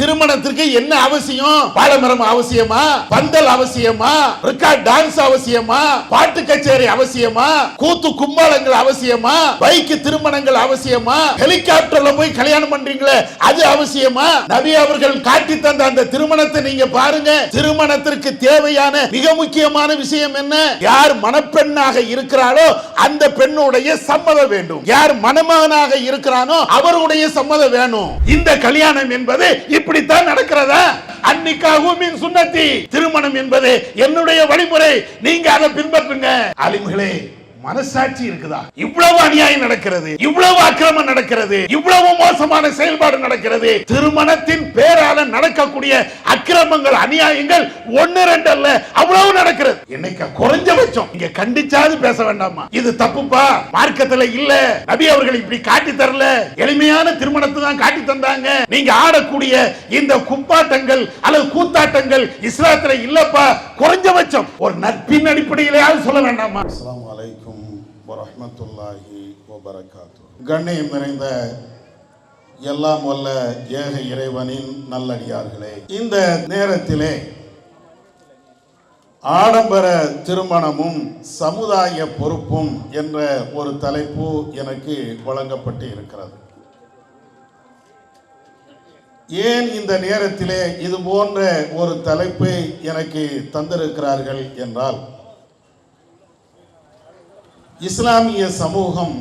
திருமணத்திற்கு என்ன அவசியம்? பாலமரம் அவசியமா? பந்தல் அவசியமா? ரெக்கார்ட் டான்ஸ் அவசியமா? பாட்டு கச்சேரி அவசியமா? கூத்து கும்பாலங்கள் அவசியமா? பைக் திருமணங்கள் அவசியமா? ஹெலிகாப்டர்ல போய் கல்யாணம் பண்றீங்களே அது அவசியமா? நபி அவர்கள் காட்டி தந்த அந்த திருமணத்தை நீங்க பாருங்க. திருமணத்திற்கு தேவையான மிக முக்கியமான விஷயம் என்ன? யார் மணப்பெண்ணாக இருக்கிறாரோ அந்த பெண்ணுடைய சம்மதம் வேண்டும். யார் மணமகனாக இருக்கிறானோ அவருடைய சம்மதம் வேணும். இந்த கல்யாணம் என்பது இப்படித்தான் நடக்கிறதா? அன்னிக்காகும் சுன்னத்தி. திருமணம் என்பது என்னுடைய வழிமுறை, நீங்க அதை பின்பற்றுங்க. ஆலிம்களே, மனசாட்சி இருக்குதா? இவ்வளவு அநியாயம் நடக்கிறது, இவ்வளவு அக்கிரமம் நடக்கிறது, இவ்வளவு மோசமான செயல்பாடு நடக்கிறது. திருமணத்தின் பேரால நடக்கக்கூடிய அக்கிரமங்கள் அநியாயங்கள் ஒன்னு ரெண்டு அல்ல, அவ்வளவு நடக்கிறது. இன்னைக்கு குறைஞ்சபட்சம் இங்க கண்டிச்சாது பேச வேண்டாமா? இது தப்புப்பா, மார்க்கத்துல இல்ல, நபி அவர்கள் இப்படி காட்டி தரல, எளிமையான திருமணத்தை தான் காட்டி தந்தாங்க. நீங்க ஆடக்கூடிய இந்த குப்பாட்டங்கள் அல்லது கூத்தாட்டங்கள் இஸ்லாத்துல இல்லப்பா. குறைஞ்சபட்சம் ஒரு நட்பின் அடிப்படையிலேயாவது சொல்ல வேண்டாமா? அஸ்ஸலாமு அலைக்கும் வரஹ்மத்துல்லாஹி வபரகாத்துஹு. கண்ணியம் நிறைந்த எல்லாம் வல்ல ஏக இறைவனின் நல்லடியார்களே, இந்த நேரத்திலே ஆடம்பர திருமணமும் சமுதாய பொறுப்பும் என்ற ஒரு தலைப்பு எனக்கு வழங்கப்பட்டு இருக்கிறது. ஏன் இந்த நேரத்திலே இது போன்ற ஒரு தலைப்பை எனக்கு தந்திருக்கிறார்கள் என்றால், இஸ்லாமிய சமூகம்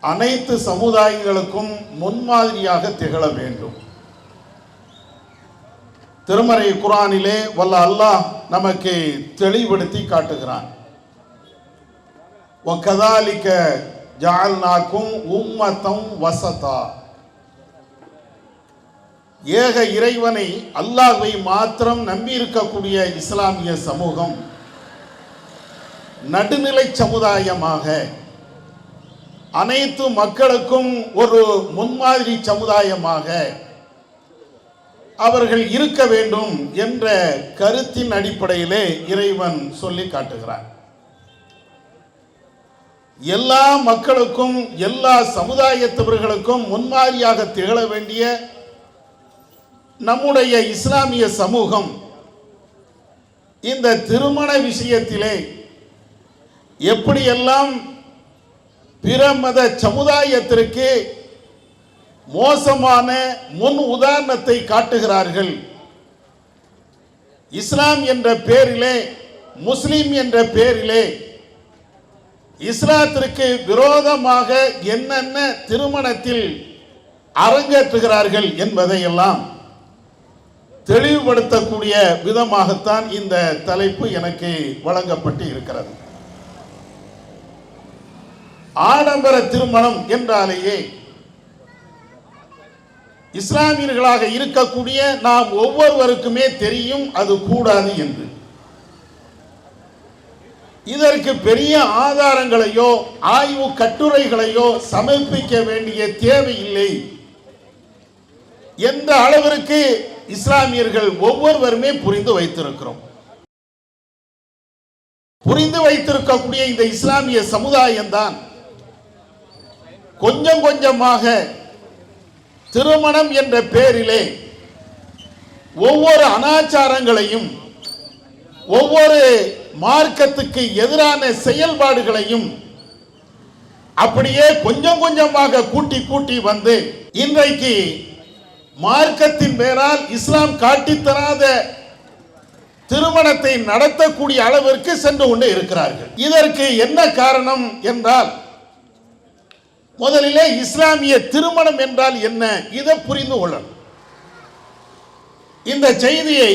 அனைத்து சமுதாயங்களுக்கும் முன்மாதிரியாக திகழ வேண்டும். திருமறை குர்ஆனிலே வல்ல அல்லாஹ் நமக்கு தெளிவுபடுத்தி காட்டுகிறான். வகதாலிக ஜஅல்நாகும் உம்மத்தம் வஸதா. ஏக இறைவனை அல்லாஹ்வை மாத்திரம் நம்பி இருக்கக்கூடிய இஸ்லாமிய சமூகம் நடுநிலை சமுதாயமாக அனைத்து மக்களுக்கும் ஒரு முன்மாதிரி சமுதாயமாக அவர்கள் இருக்க வேண்டும் என்ற கருத்தின் அடிப்படையிலே இறைவன் சொல்லி காட்டுகிறார். எல்லா மக்களுக்கும் எல்லா சமுதாயத்தவர்களுக்கும் முன்மாதிரியாக திகழ வேண்டிய நம்முடைய இஸ்லாமிய சமூகம் இந்த திருமண விஷயத்திலே எப்படியெல்லாம் பிற மத சமுதாயத்திற்கு மோசமான முன் உதாரணத்தை காட்டுகிறார்கள். இஸ்லாம் என்ற பேரிலே, முஸ்லிம் என்ற பேரிலே இஸ்லாத்திற்கு விரோதமாக என்னென்ன திருமணத்தில் அரங்கேற்றுகிறார்கள் என்பதையெல்லாம் தெளிவுபடுத்தக்கூடிய விதமாகத்தான் இந்த தலைப்பு எனக்கு வழங்கப்பட்டு இருக்கிறது. ஆடம்பர திருமணம் என்றாலேயே இஸ்லாமியர்களாக இருக்கக்கூடிய நாம் ஒவ்வொருவருக்குமே தெரியும் அது கூடாது என்று. இதற்கு பெரிய ஆதாரங்களையோ ஆய்வு கட்டுரைகளையோ சமர்ப்பிக்க வேண்டிய தேவையில்லை என்ற அளவிற்கு இஸ்லாமியர்கள் ஒவ்வொருவருமே புரிந்து வைத்திருக்கிறோம். புரிந்து வைத்திருக்கக்கூடிய இந்த இஸ்லாமிய சமுதாயம்தான் கொஞ்சம் கொஞ்சமாக திருமணம் என்ற பெயரிலே ஒவ்வொரு அனாச்சாரங்களையும் ஒவ்வொரு மார்க்கத்துக்கு எதிரான செயல்பாடுகளையும் அப்படியே கொஞ்சம் கொஞ்சமாக கூட்டி கூட்டி வந்து இன்றைக்கு மார்க்கத்தின் பேரால் இஸ்லாம் காட்டித்தராத திருமணத்தை நடத்தக்கூடிய அளவிற்கு சென்று கொண்டு இருக்கிறார்கள். இதற்கு என்ன காரணம் என்றால், முதலிலே இஸ்லாமிய திருமணம் என்றால் என்ன இதை புரிந்து கொள்ளணும். இந்த செய்தியை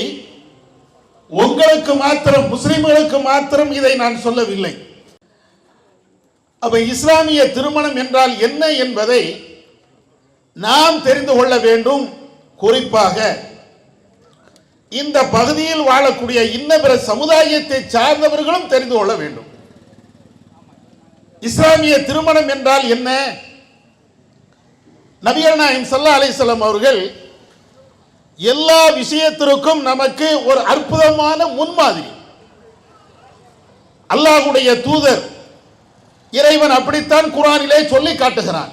உங்களுக்கு மாத்திரம், முஸ்லிம்களுக்கு மாத்திரம் இதை நான் சொல்லவில்லை. அப்ப இஸ்லாமிய திருமணம் என்றால் என்ன என்பதை நாம் தெரிந்து கொள்ள வேண்டும். குறிப்பாக இந்த பகுதியில் வாழக்கூடிய இன்ன பிற சமுதாயத்தை சார்ந்தவர்களும் தெரிந்து கொள்ள வேண்டும். இஸ்லாமிய திருமணம் என்றால் என்ன? நபிகள் நாயகம் ஸல்லல்லாஹு அலைஹி வஸல்லம் அவர்கள் எல்லா விஷயத்திற்கும் நமக்கு ஒரு அற்புதமான முன்மாதிரி. அல்லாஹ்வுடைய தூதர் இறைவன் அப்படித்தான் குர்ஆனிலே சொல்லி காட்டுகிறான்.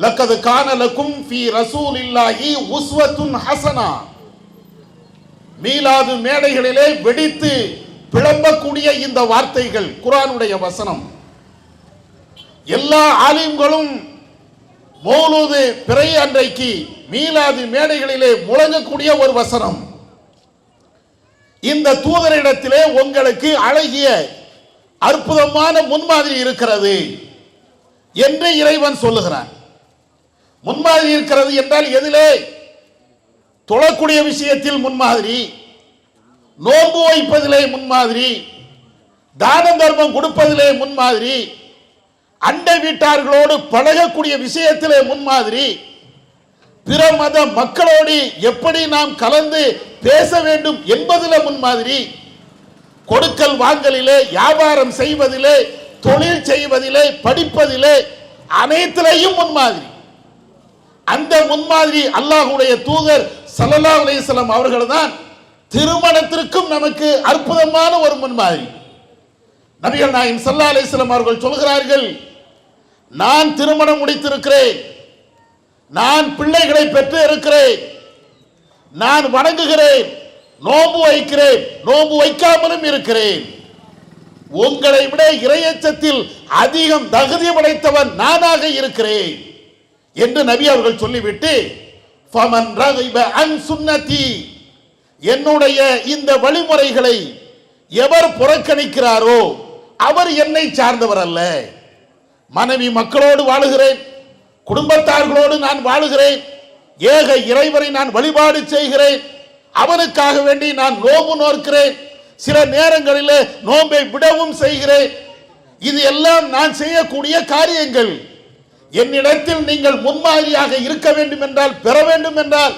லக்கது கான லக்கும் ஃபீ ரசூலில்லாஹி உஸ்வத்துன் ஹஸனா. மீலாது மேடைகளிலே வெடித்து பிளம்பக்கூடிய இந்த வார்த்தைகள் குர்ஆனுடைய வசனம். எல்லா ஆலிம்களும் மௌலூது பிறை அன்றைக்கு மீலாது மேடைகளிலே முழங்கக்கூடிய ஒரு வசனம். இந்த தூதரிடத்திலே உங்களுக்கு அழகிய அற்புதமான முன்மாதிரி இருக்கிறது என்று இறைவன் சொல்லுகிறான். முன்மாதிரி இருக்கிறது என்றால் எதிலே? தொழக்கூடிய விஷயத்தில் முன்மாதிரி, நோன்பு வைப்பதிலே முன்மாதிரி, தான தர்மம் கொடுப்பதிலே முன்மாதிரி, அண்டை வீட்டார்களோடு பழகக்கூடிய விஷயத்திலே முன்மாதிரி, பிற மத மக்களோடு எப்படி நாம் கலந்து பேச வேண்டும் என்பதிலே முன்மாதிரி, கொடுக்கல் வாங்கலிலே, வியாபாரம் செய்வதிலே, தொழில் செய்வதிலே, படிப்பதிலே அனைத்திலேயும் முன்மாதிரி. அந்த முன்மாதிரி அல்லாஹ்வுடைய தூதர் ஸல்லல்லாஹு அலைஹி வஸல்லம் அவர்கள் தான் திருமணத்திற்கும் நமக்கு அற்புதமான ஒரு முன்மாதிரி. நபிகள் நாயகம் ஸல்லல்லாஹு அலைஹி வஸல்லம் அவர்கள் சொல்கிறார்கள், நான் திருமணம் முடித்திருக்கிறேன், நான் பிள்ளைகளை பெற்று இருக்கிறேன், நான் வணங்குகிறேன், நோன்பு வைக்கிறேன், நோன்பு வைக்காமலும் இருக்கிறேன். உங்களை விட இறையச்சத்தில் அதிகம் தகுதி படைத்தவன் நானாக இருக்கிறேன் என்று நபி அவர்கள் சொல்லிவிட்டு, ஃபமன் ரகிப அன் சுன்னதி, என்னுடைய இந்த வழிமுறைகளை எவர் புறக்கணிக்கிறாரோ அவர் என்னை சார்ந்தவர் அல்ல. மனைவி மக்களோடு வாழுகிறேன், குடும்பத்தார்களோடு நான் வாழுகிறேன், ஏக இறைவனை நான் வழிபாடு செய்கிறேன், அவனுக்காக வேண்டி நான் நோன்பு நோக்கிறேன், சில நேரங்களில் நோன்பை விடவும் செய்கிறேன். இது எல்லாம் நான் செய்யக்கூடிய காரியங்கள். என்னிடத்தில் நீங்கள் முன்மாதிரியாக இருக்க வேண்டும் என்றால், பெற வேண்டும் என்றால்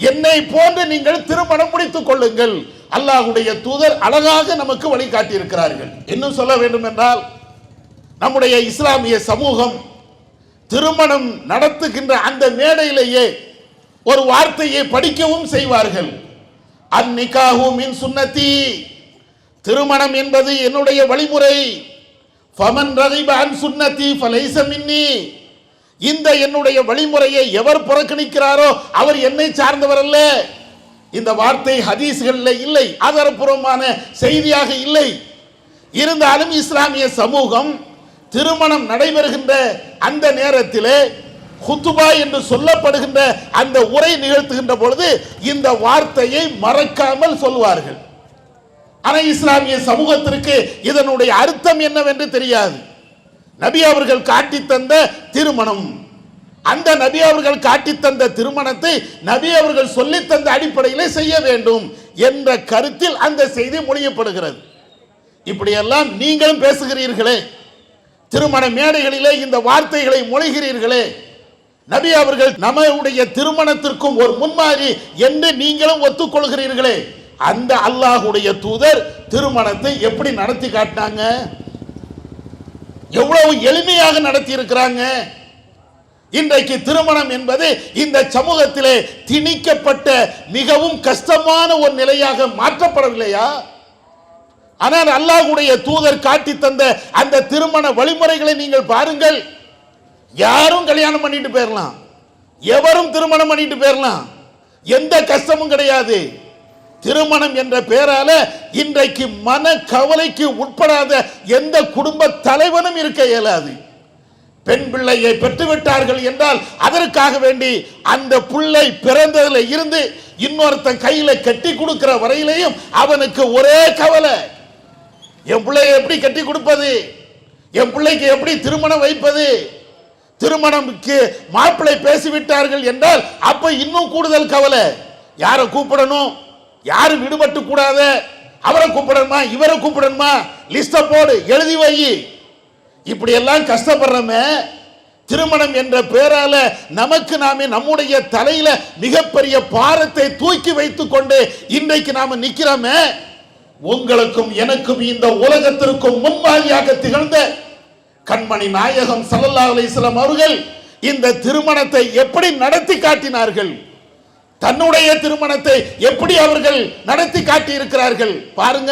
என்னை போன்று நீங்கள் திருமணம் முடித்துக் கொள்ளுங்கள். அல்லாஹ்வுடைய தூதர் அழகாக நமக்கு வழிகாட்டி இருக்கிறார்கள். இன்னும் சொல்ல வேண்டும் என்றால், நம்முடைய இஸ்லாமிய சமூகம் திருமணம் நடத்துகின்ற அந்த மேடையிலேயே ஒரு வார்த்தையை படிக்கவும் செய்வார்கள். அந்நிகாஹு மின் சுன்னதி, திருமணம் என்பது என்னுடைய வழிமுறை. ஃபமன் ரகிப அன் சுன்னதி ஃபலைஸ மின்னி, இந்த என்னுடைய வழிமுறையை எவர் புறக்கணிக்கிறாரோ அவர் என்னை சார்ந்தவர் அல்ல. இந்த வார்த்தை ஹதீஸ்களில் இல்லை, ஆதாரபூர்வமான செய்தியாக இல்லை. இருந்தாலும் இஸ்லாமிய சமூகம் திருமணம் நடைபெறுகின்ற அந்த நேரத்திலே ஹுத்துபா என்று சொல்லப்படுகின்ற அந்த உரை நிகழ்த்துகின்ற பொழுது இந்த வார்த்தையை மறக்காமல் சொல்வார்கள். ஆனால் இஸ்லாமிய சமூகத்திற்கு இதனுடைய அர்த்தம் என்னவென்று தெரியாது. நபி அவர்கள் காட்டி தந்த திருமணம், அந்த நபி அவர்கள் காட்டி தந்த திருமணத்தை நபி அவர்கள் சொல்லி தந்த அடிப்படையிலே செய்ய வேண்டும் என்ற கருத்தில் அந்த செய்தி மொழியப்படுகிறது. இப்படியெல்லாம் நீங்களும் பேசுகிறீர்களே, திருமண மேடைகளிலே இந்த வார்த்தைகளை மொழிகிறீர்களே, நபி அவர்கள் நம்முடைய திருமணத்திற்கும் ஒரு முன்மாதிரி என்று நீங்களும் ஒத்துக்கொள்கிறீர்களே, அந்த அல்லாஹ்வுடைய தூதர் திருமணத்தை எப்படி நடத்தி காட்டினாங்க? எவ்வளவு எளிமையாக நடத்தி இருக்கிறாங்க. இன்றைக்கு திருமணம் என்பது இந்த சமூகத்திலே திணிக்கப்பட்ட மிகவும் கஷ்டமான ஒரு நிலையாக மாற்றப்படவில்லையா? ஆனால் அல்லாஹ்வுடைய தூதர் காட்டி தந்த அந்த திருமண வழிமுறைகளை நீங்கள் பாருங்கள். யாரும் கல்யாணம் பண்ணிட்டு போயிடலாம், எவரும் திருமணம் பண்ணிட்டு போயிடலாம், எந்த கஷ்டமும் கிடையாது. திருமணம் என்ற பெயரால இன்றைக்கு மன கவலைக்கு உட்படாத எந்த குடும்ப தலைவனும் இருக்க இயலாது. பெண் பிள்ளையை பெற்றுவிட்டார்கள் என்றால் அதற்காக வேண்டி அந்த பிள்ளை பிறந்ததில் இருந்து இன்னொருத்தன் கையில கட்டி கொடுக்கிற வரையிலையும் அவனுக்கு ஒரே கவலை, என் பிள்ளையை எப்படி கட்டி கொடுப்பது, என் பிள்ளைக்கு எப்படி திருமணம் வைப்பது. திருமணம்க்கு மாப்பிள்ளை பேசிவிட்டார்கள் என்றால் அப்ப இன்னும் கூடுதல் கவலை, யாரை கூப்பிடணும், யாரு விடுபட்டு கூடாத, அவரை கூப்பிடணுமா, இவரை கூப்பிடணுமா, லிஸ்ட போடு, எழுதி வை. இப்படி எல்லாம் கஷ்டப்படுறோமே. திருமணம் என்ற பெயரால நமக்கு நாமே நம்முடைய தலையில மிகப்பெரிய பாரத்தை தூக்கி வைத்துக் கொண்டு இன்றைக்கு நாம நிக்கிறோமே. உங்களுக்கும் எனக்கும் இந்த உலகத்திற்கும் முன்மாதிரியாக திகழ்ந்த கண்மணி நாயகம் ஸல்லல்லாஹு அலைஹி வஸல்லம் அவர்கள் இந்த திருமணத்தை எப்படி நடத்தி காட்டினார்கள், தன்னுடைய திருமணத்தை எப்படி அவர்கள் நடத்தி காட்டி இருக்கிறார்கள் பாருங்க.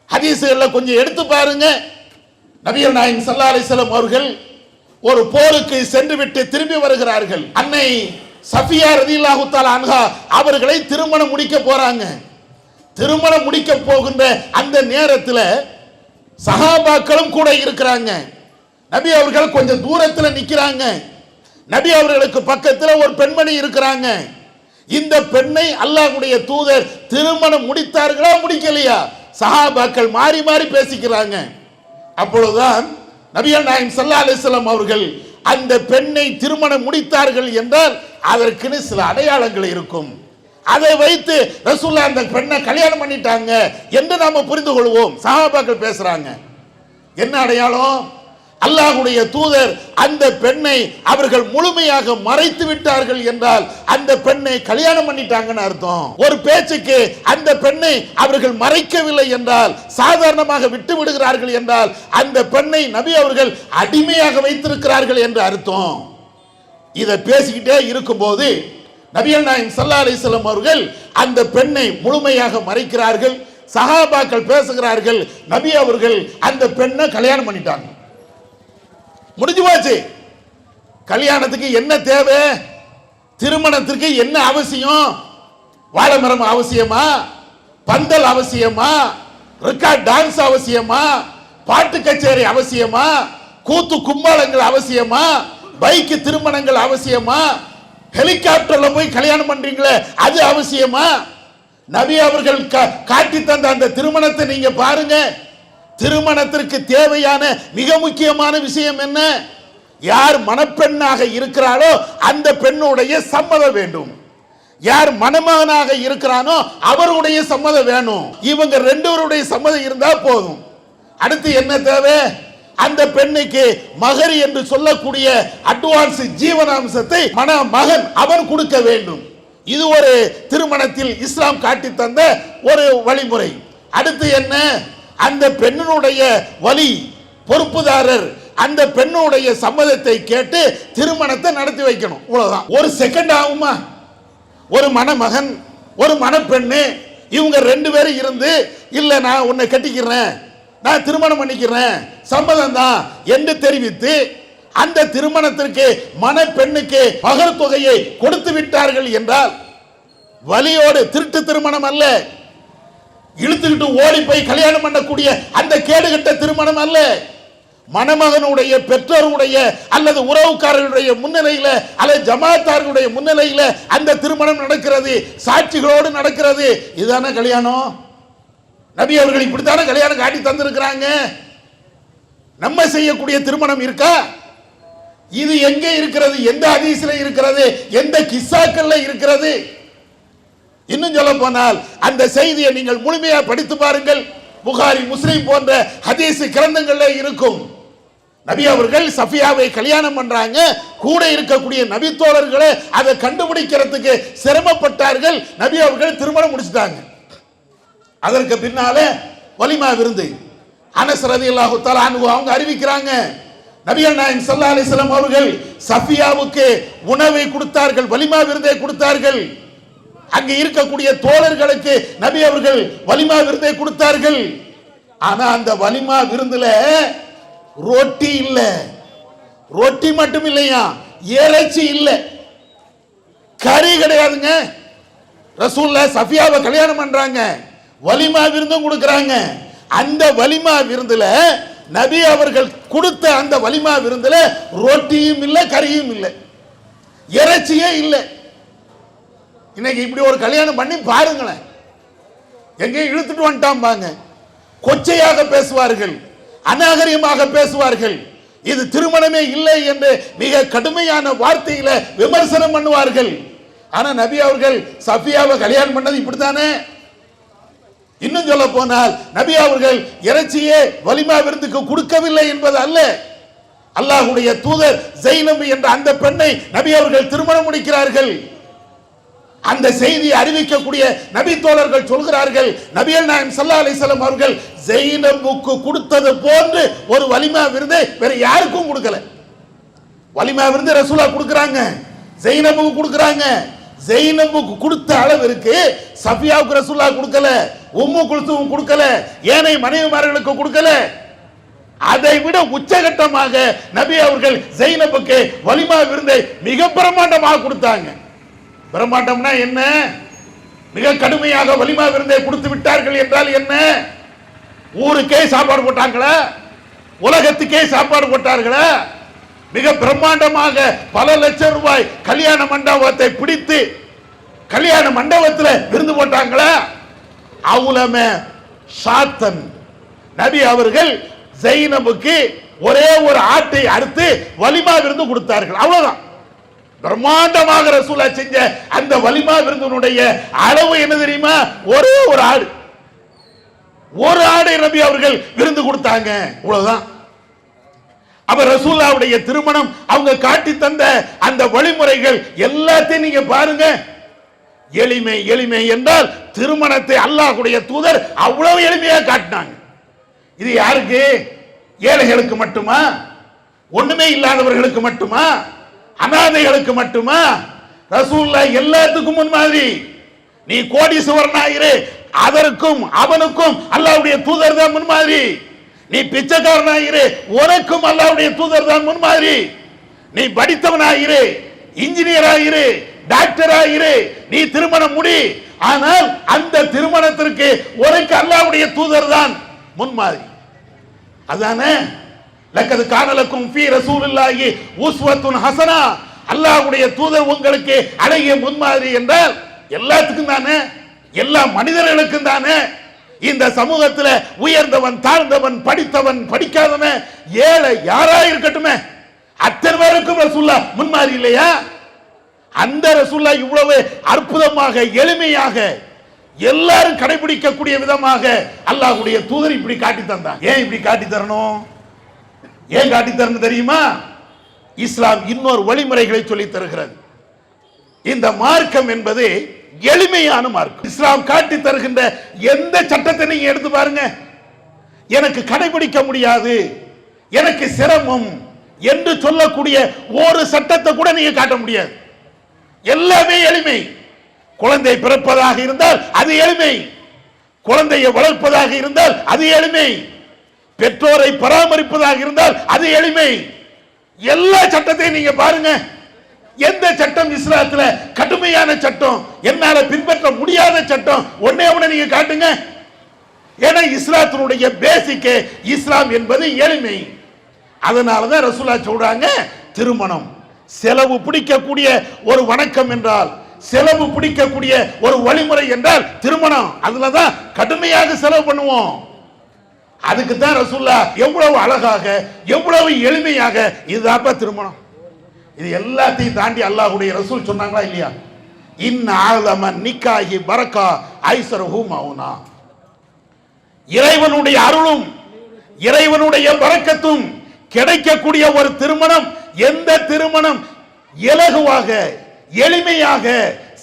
ஹதீஸ்களை கொஞ்சம் எடுத்து பாருங்க. நபிகள் நாயகம் ஸல்லல்லாஹு அலைஹி வஸல்லம் அவர்கள் ஒரு போருக்கு சென்று விட்டு திரும்பி வருகிறார்கள். அன்னை சஃபியா ரலியல்லாஹு தஆலா அன்ஹா அவர்களை திருமணம் முடிக்க போறாங்க. திருமணம் முடிக்க போகின்ற அந்த நேரத்தில் சஹாபாக்களும் கூட இருக்கிறாங்க. நபி அவர்கள் கொஞ்சம் தூரத்தில் நிற்கிறாங்க. நபி அவர்களுக்கு பக்கத்தில் ஒரு பெண்மணி இருக்கிறாங்க. இந்த பெண்ணை அல்லாஹ்வுடைய தூதர் திருமணம் முடித்தார்களா முடிக்கலையா சஹாபாக்கள் மாறி மாறி பேசிக்கிறாங்க. அப்பொழுதுதான் நபிகள் நாயகம் ஸல்லல்லாஹு அலைஹி வஸல்லம் அவர்கள் அந்த பெண்ணை திருமணம் முடித்தார்கள் என்றால் அதற்குன்னு சில அடையாளங்கள் இருக்கும். அதை வைத்து ரசூலுல்லாஹ் அந்த பெண்ணை கல்யாணம் பண்ணிட்டாங்க என்று நாம புரிந்து கொள்வோம். சஹாபாக்கள் பேசுறாங்க. என்ன அடையாளம்? அல்லாஹ்வுடைய தூதர் அந்த பெண்ணை அவர்கள் முழுமையாக மறைத்து விட்டார்கள் என்றால் அந்த பெண்ணை கல்யாணம் பண்ணிட்டாங்கன்னு அர்த்தம். ஒரு பேச்சுக்கு அந்த பெண்ணை அவர்கள் மறைக்கவில்லை என்றால், சாதாரணமாக விட்டு விடுகிறார்கள் என்றால் அந்த பெண்ணை நபி அவர்கள் அடிமையாக வைத்திருக்கிறார்கள் என்று அர்த்தம். இதை பேசிக்கிட்டே இருக்கும்போது நபிகள் நாயகம் ஸல்லல்லாஹு அலைஹி வஸல்லம் அவர்கள் அந்த பெண்ணை முழுமையாக மறைக்கிறார்கள். சஹாபாக்கள் பேசுகிறார்கள், நபி அவர்கள் அந்த பெண்ணை கல்யாணம் பண்ணிட்டாங்க. முடிஞ்சு போச்சு. கல்யாணத்துக்கு என்ன தேவை? திருமணத்திற்கு என்ன அவசியம்? வாழைமரம் அவசியமா? பந்தல் அவசியமா? ரெக்கார்ட் டான்ஸ் அவசியமா? பாட்டு கச்சேரி அவசியமா? கூத்து கும்பாளங்கள் அவசியமா? பைக்கு திருமணங்கள் அவசியமா? ஹெலிகாப்டர்ல போய் கல்யாணம் பண்றீங்களே அது அவசியமா? நபி அவர்கள் காட்டி தந்த அந்த திருமணத்தை நீங்க பாருங்க. திருமணத்திற்கு தேவையான மிக முக்கியமான விஷயம் என்ன? யார் மணப்பெண்ணாக இருக்கிறாரோ அந்த பெண்ணுடைய சம்மதம் வேண்டும். யார் மணமகனாக இருக்கிறானோ அவருடைய சம்மதம் வேணும். இவங்க ரெண்டுவருடைய சம்மதம் இருந்தா போதும். அடுத்து என்ன தேவை? அந்த பெண்ணுக்கு மகரி என்று சொல்லக்கூடிய அட்வான்ஸ் ஜீவனாம்சத்தை மணமகன் அவன் கொடுக்க வேண்டும். இது ஒரு திருமணத்தில் இஸ்லாம் காட்டி தந்த ஒரு வழிமுறை. அடுத்து என்ன? அந்த பெண்ணுடைய வலி பொறுப்புதாரர் அந்த பெண்ணுடைய சம்மதத்தை கேட்டு திருமணத்தை நடத்தி வைக்கணும். இவ்வளவுதான். ஒரு செகண்ட் ஆகுமா? ஒரு மணமகன் ஒரு மணப்பெண்ணு இவங்க ரெண்டு பேரும் இருந்து இல்ல நான் உன்னை கட்டிக்கிறேன், நான் திருமணம் பண்ணிக்கிறேன், சம்மதம் தான் என்று தெரிவித்து அந்த திருமணத்திற்கு மணப்பெண்ணுக்கு மகர் தொகையை கொடுத்து விட்டார்கள் என்றால் வலியோடு திருட்டு திருமணம் அல்ல, இழுத்துக்கிட்டு ஓடி போய் கல்யாணம் பண்ணக்கூடிய அந்த கேடுகட்ட திருமணம் அல்ல. மணமகனுடைய பெற்றோருடைய அல்லது உறவுக்காரர்களுடைய முன்னிலையில அல்லது ஜமாத்தார்களுடைய முன்னிலையில அந்த திருமணம் நடக்கிறது, சாட்சிகளோடு நடக்கிறது. இதுதானே கல்யாணம். நபி அவர்கள் இப்படித்தானே கல்யாணம் காட்டி தந்திருக்கிறாங்க. நம்ம செய்யக்கூடிய திருமணம் இருக்கா? இது எங்கே இருக்கிறது? எந்த ஹதீஸ்ல இருக்கிறது? எந்த கிஸ்ஸாக்கள்ல இருக்கிறது? இன்னும் சொல்ல போனால் அந்த செய்தியை நீங்கள் முழுமையா படித்து பாருங்கள். புகாரி முஸ்லிம் போன்ற ஹதீஸ் கிரந்தங்கள்ல இருக்கும். நபி அவர்கள் சஃபியாவை கல்யாணம் பண்றாங்க. கூட இருக்கக்கூடிய நபி தோழர்களை அதை கண்டுபிடிக்கிறதுக்கு சிரமப்பட்டார்கள். நபி அவர்கள் திருமணம் முடிச்சிட்டாங்க. அதற்கு பின்னாலே வலிமா விருந்து அனஸ் ரலியல்லாஹு தஆலா அன்ஹு அவங்க அறிவிக்கிறாங்க, நபிகள் நாயகம் ஸல்லல்லாஹு அலைஹி வஸல்லம் அவர்கள் சஃபியாவுக்கு உணவை கொடுத்தார்கள், வலிமா விருந்தை கொடுத்தார்கள். அங்க இருக்கக்கூடிய தோழர்களுக்கு நபி அவர்கள் வலிமா விருந்தை கொடுத்தார்கள். ஆனா அந்த வலிமா விருந்துல ரொட்டி இல்ல, ரொட்டி மட்டும் இல்லையா, இறைச்சி இல்ல, கறி கிடையாதுங்க. ரசூலுல்லாஹ் சஃபியாவை கல்யாணம் பண்றாங்க, வலிமா விருந்தும் கொடுக்கறாங்க. அந்த வலிமா விருந்துல நபி அவர்கள் கொடுத்த அந்த வலிமா விருந்துல ரொட்டியும் இல்ல, கறியும் இல்ல, இறைச்சியே இல்லை. இன்னைக்கு இப்படி ஒரு கல்யாணம் பண்ணி பாருங்களேன், எங்கேயும் இழுத்துட்டு வந்துட்டாம்பாங்க, கொச்சையாக பேசுவார்கள், அநாகரிகமாக பேசுவார்கள், இது திருமணமே இல்லை என்று மிக கடுமையான வார்த்தையில விமர்சனம் பண்ணுவார்கள். ஆனா நபி அவர்கள் சஃபியாவை கல்யாணம் பண்ணது இப்படித்தானே. இன்னும் சொல்ல போனால் நபி அவர்கள் இறைச்சியே வலிமா விருந்துக்கு கொடுக்கவில்லை என்பது அல்ல. அல்லாஹ்வுடைய தூதர் ஜைனப் என்ற அந்த பெண்ணை நபி அவர்கள் திருமணம் முடிக்கிறார்கள். அந்த செய்தியை அறிவிக்கக்கூடிய நபி தோழர்கள் சொல்கிறார்கள், நபிகள் நாயகம் ஸல்லல்லாஹு அலைஹி வஸல்லம் அவர்கள் ஜைனபுக்கு கொடுத்தது போன்று ஒரு வலிமா விருந்தை வேற யாருக்கும் கொடுக்கல. வலிமா விருந்து ரசூலுல்லாஹ் கொடுக்கறாங்க, ஜைனபுக்கு கொடுக்கறாங்க. ஜைனபுக்கு கொடுத்த அளவிற்கு சஃபியாவுக்கு ரசூலுல்லாஹ் கொடுக்கல, உம்மு குல்சூம் கொடுக்கல, ஏனைய மனைவிமார்களுக்கு கொடுக்கல. அதை விட உச்சகட்டமாக நபி அவர்கள் ஜைனபுக்கு வலிமா விருந்தை மிக பிரமாண்டமாக கொடுத்தாங்க. பிரமாண்டம்னா என்ன? மிக கடுமையாக வலிமா விருந்தை கொடுத்து விட்டார்கள் என்றால் என்ன? ஊருக்கே சாப்பாடு போட்டாங்களா? உலகத்துக்கே சாப்பாடு போட்டார்களா? மிக பிரம்மாண்டமாக பல லட்சம் ரூபாய் கல்யாண மண்டபத்தை பிடித்து கல்யாண மண்டபத்தில் விருந்து போட்டாங்களா? அவுலம ஷாத்தன் நபி அவர்கள் ஜைனபுக்கு ஒரே ஒரு ஆட்டை அறுத்து வலிமா விருந்து கொடுத்தார்கள். அவ்வளவுதான். பிரம்மாண்டமாக ரசூலா செஞ்ச அந்த வலிமா விருந்தினுடைய அளவு என்ன தெரியுமா? ஒரே ஒரு ஆடு, ஒரு ஆடை நபி அவர்கள் விருந்து கொடுத்தாங்க. இவ்வளவுதான். அப்ப ரசூலுல்லாஹ்வுடைய திருமணம் அவங்க காட்டி தந்த அந்த வழிமுறைகள் எல்லாத்தையும் நீங்க பாருங்க. எளிமை எளிமை என்றால் திருமணத்தை அல்லாஹ்வுடைய தூதர் அவ்வளவு எளிமையா காட்டினாங்க. இது யாருக்கு? ஏழைகளுக்கு மட்டுமா? ஒண்ணுமே இல்லாதவர்களுக்கு மட்டுமா? அனாதைகளுக்கு மட்டுமா? ரசூலுல்லாஹ் எல்லாத்துக்கும் முன்மாதிரி. நீ கோடீஸ்வரனாயிரு, அதற்கும் அவனுக்கும் அல்லாஹ்வுடைய தூதர் தான் முன்மாதிரி. நீ பிச்சைக்காரனாயிரு, உனக்கும் அல்லாஹ்வுடைய தூதர் தான் முன்மாதிரி. நீ படித்தவனாயிரு, இன்ஜினியராயிரு, டாக்டராயிரு, நீ திருமணம் முடி, ஆனால் அந்த திருமணத்திற்கு உனக்கு அல்லாஹ்வுடைய தூதர் தான் முன்மாதிரி. அதானே லக்கது கானலக்கும் ஃபீ ரசூலில்லாஹி உஸ்வத்துன் ஹஸனா. அல்லாஹ்வுடைய தூதர் உங்களுக்கு அழகிய முன்மாதிரி என்றால் எல்லாத்துக்கும் தானே, எல்லா மனிதர்களுக்கும் தானே. இந்த சமூகத்தில் உயர்ந்தவன் தாழ்ந்தவன் படித்தவன் படிக்காதவன் ஏழை யாரா இருக்கட்டுமே அத்தனை பேருக்கும் ரசூலுல்லாஹ் முன்மாதிரி இல்லையா? அந்த ரசூலுல்லாஹ் இவ்வளவு அற்புதமாக எளிமையாக எல்லாரும் கடைபிடிக்கக்கூடிய விதமாக அல்லாஹ்வுடைய தூதர் இப்படி காட்டி தந்தார். ஏன் இப்படி காட்டி தரணும்? ஏன் காட்டி தரணும் தெரியுமா? இஸ்லாம் இன்னொரு வழிமுறைகளை சொல்லி தருகிறது. இந்த மார்க்கம் என்பது எளிமையான மார்க்கம். இஸ்லாம் காட்டி தருகின்ற எந்த சட்டத்தை நீங்க எடுத்து பாருங்க. எனக்கு கடைபிடிக்க முடியாது, எனக்கு சிரமம் என்று சொல்லக்கூடிய ஒரு சட்டத்தை கூட நீங்க காட்ட முடியாது. எல்லாமே எளிமை. குழந்தை பிறப்பதாக இருந்தால் அது எளிமை, குழந்தையை வளர்ப்பதாக இருந்தால் அது எளிமை, பெற்றோரை பராமரிப்பதாக இருந்தால் அது எளிமை. எல்லா சட்டத்தையும் நீங்க பாருங்க. எந்த சட்டம் இஸ்லாத்துல கடுமையான சட்டம், என்னால பின்பற்ற முடியாத சட்டம் ஒன்னே ஒண்ணு நீங்க காட்டுங்க. ஏன்னா இஸ்லாத்தினுடைய பேசிக் இஸ்லாம் என்பது எளிமை. அதனாலதான் ரசூலுல்லாஹ் சொல்றாங்க, திருமணம் செலவு பிடிக்கக்கூடிய ஒரு வணக்கம் என்றால், செலவு பிடிக்கக்கூடிய ஒரு வழிமுறை என்றால் திருமணம். அதுலதான் கடுமையாக செலவு பண்ணுவோம். அதுக்கு தான் ரசூலுல்லாஹ் எவ்வளவு அழகாக எவ்வளவு எளிமையாக இதுதாப்பா திருமணம். இது எல்லாத்தையும் தாண்டி அல்லாஹ்வுடைய ரசூல் சொன்னாங்களா இல்லையா? இன் ஆலமன் நிக்காஹி பரக்கா ஐஸரஹு மௌனா. இறைவனுடைய அருளும் இறைவனுடைய பரக்கத்தும் கிடைக்கக்கூடிய ஒரு திருமணம், எந்த திருமணம் இலகுவாக எளிமையாக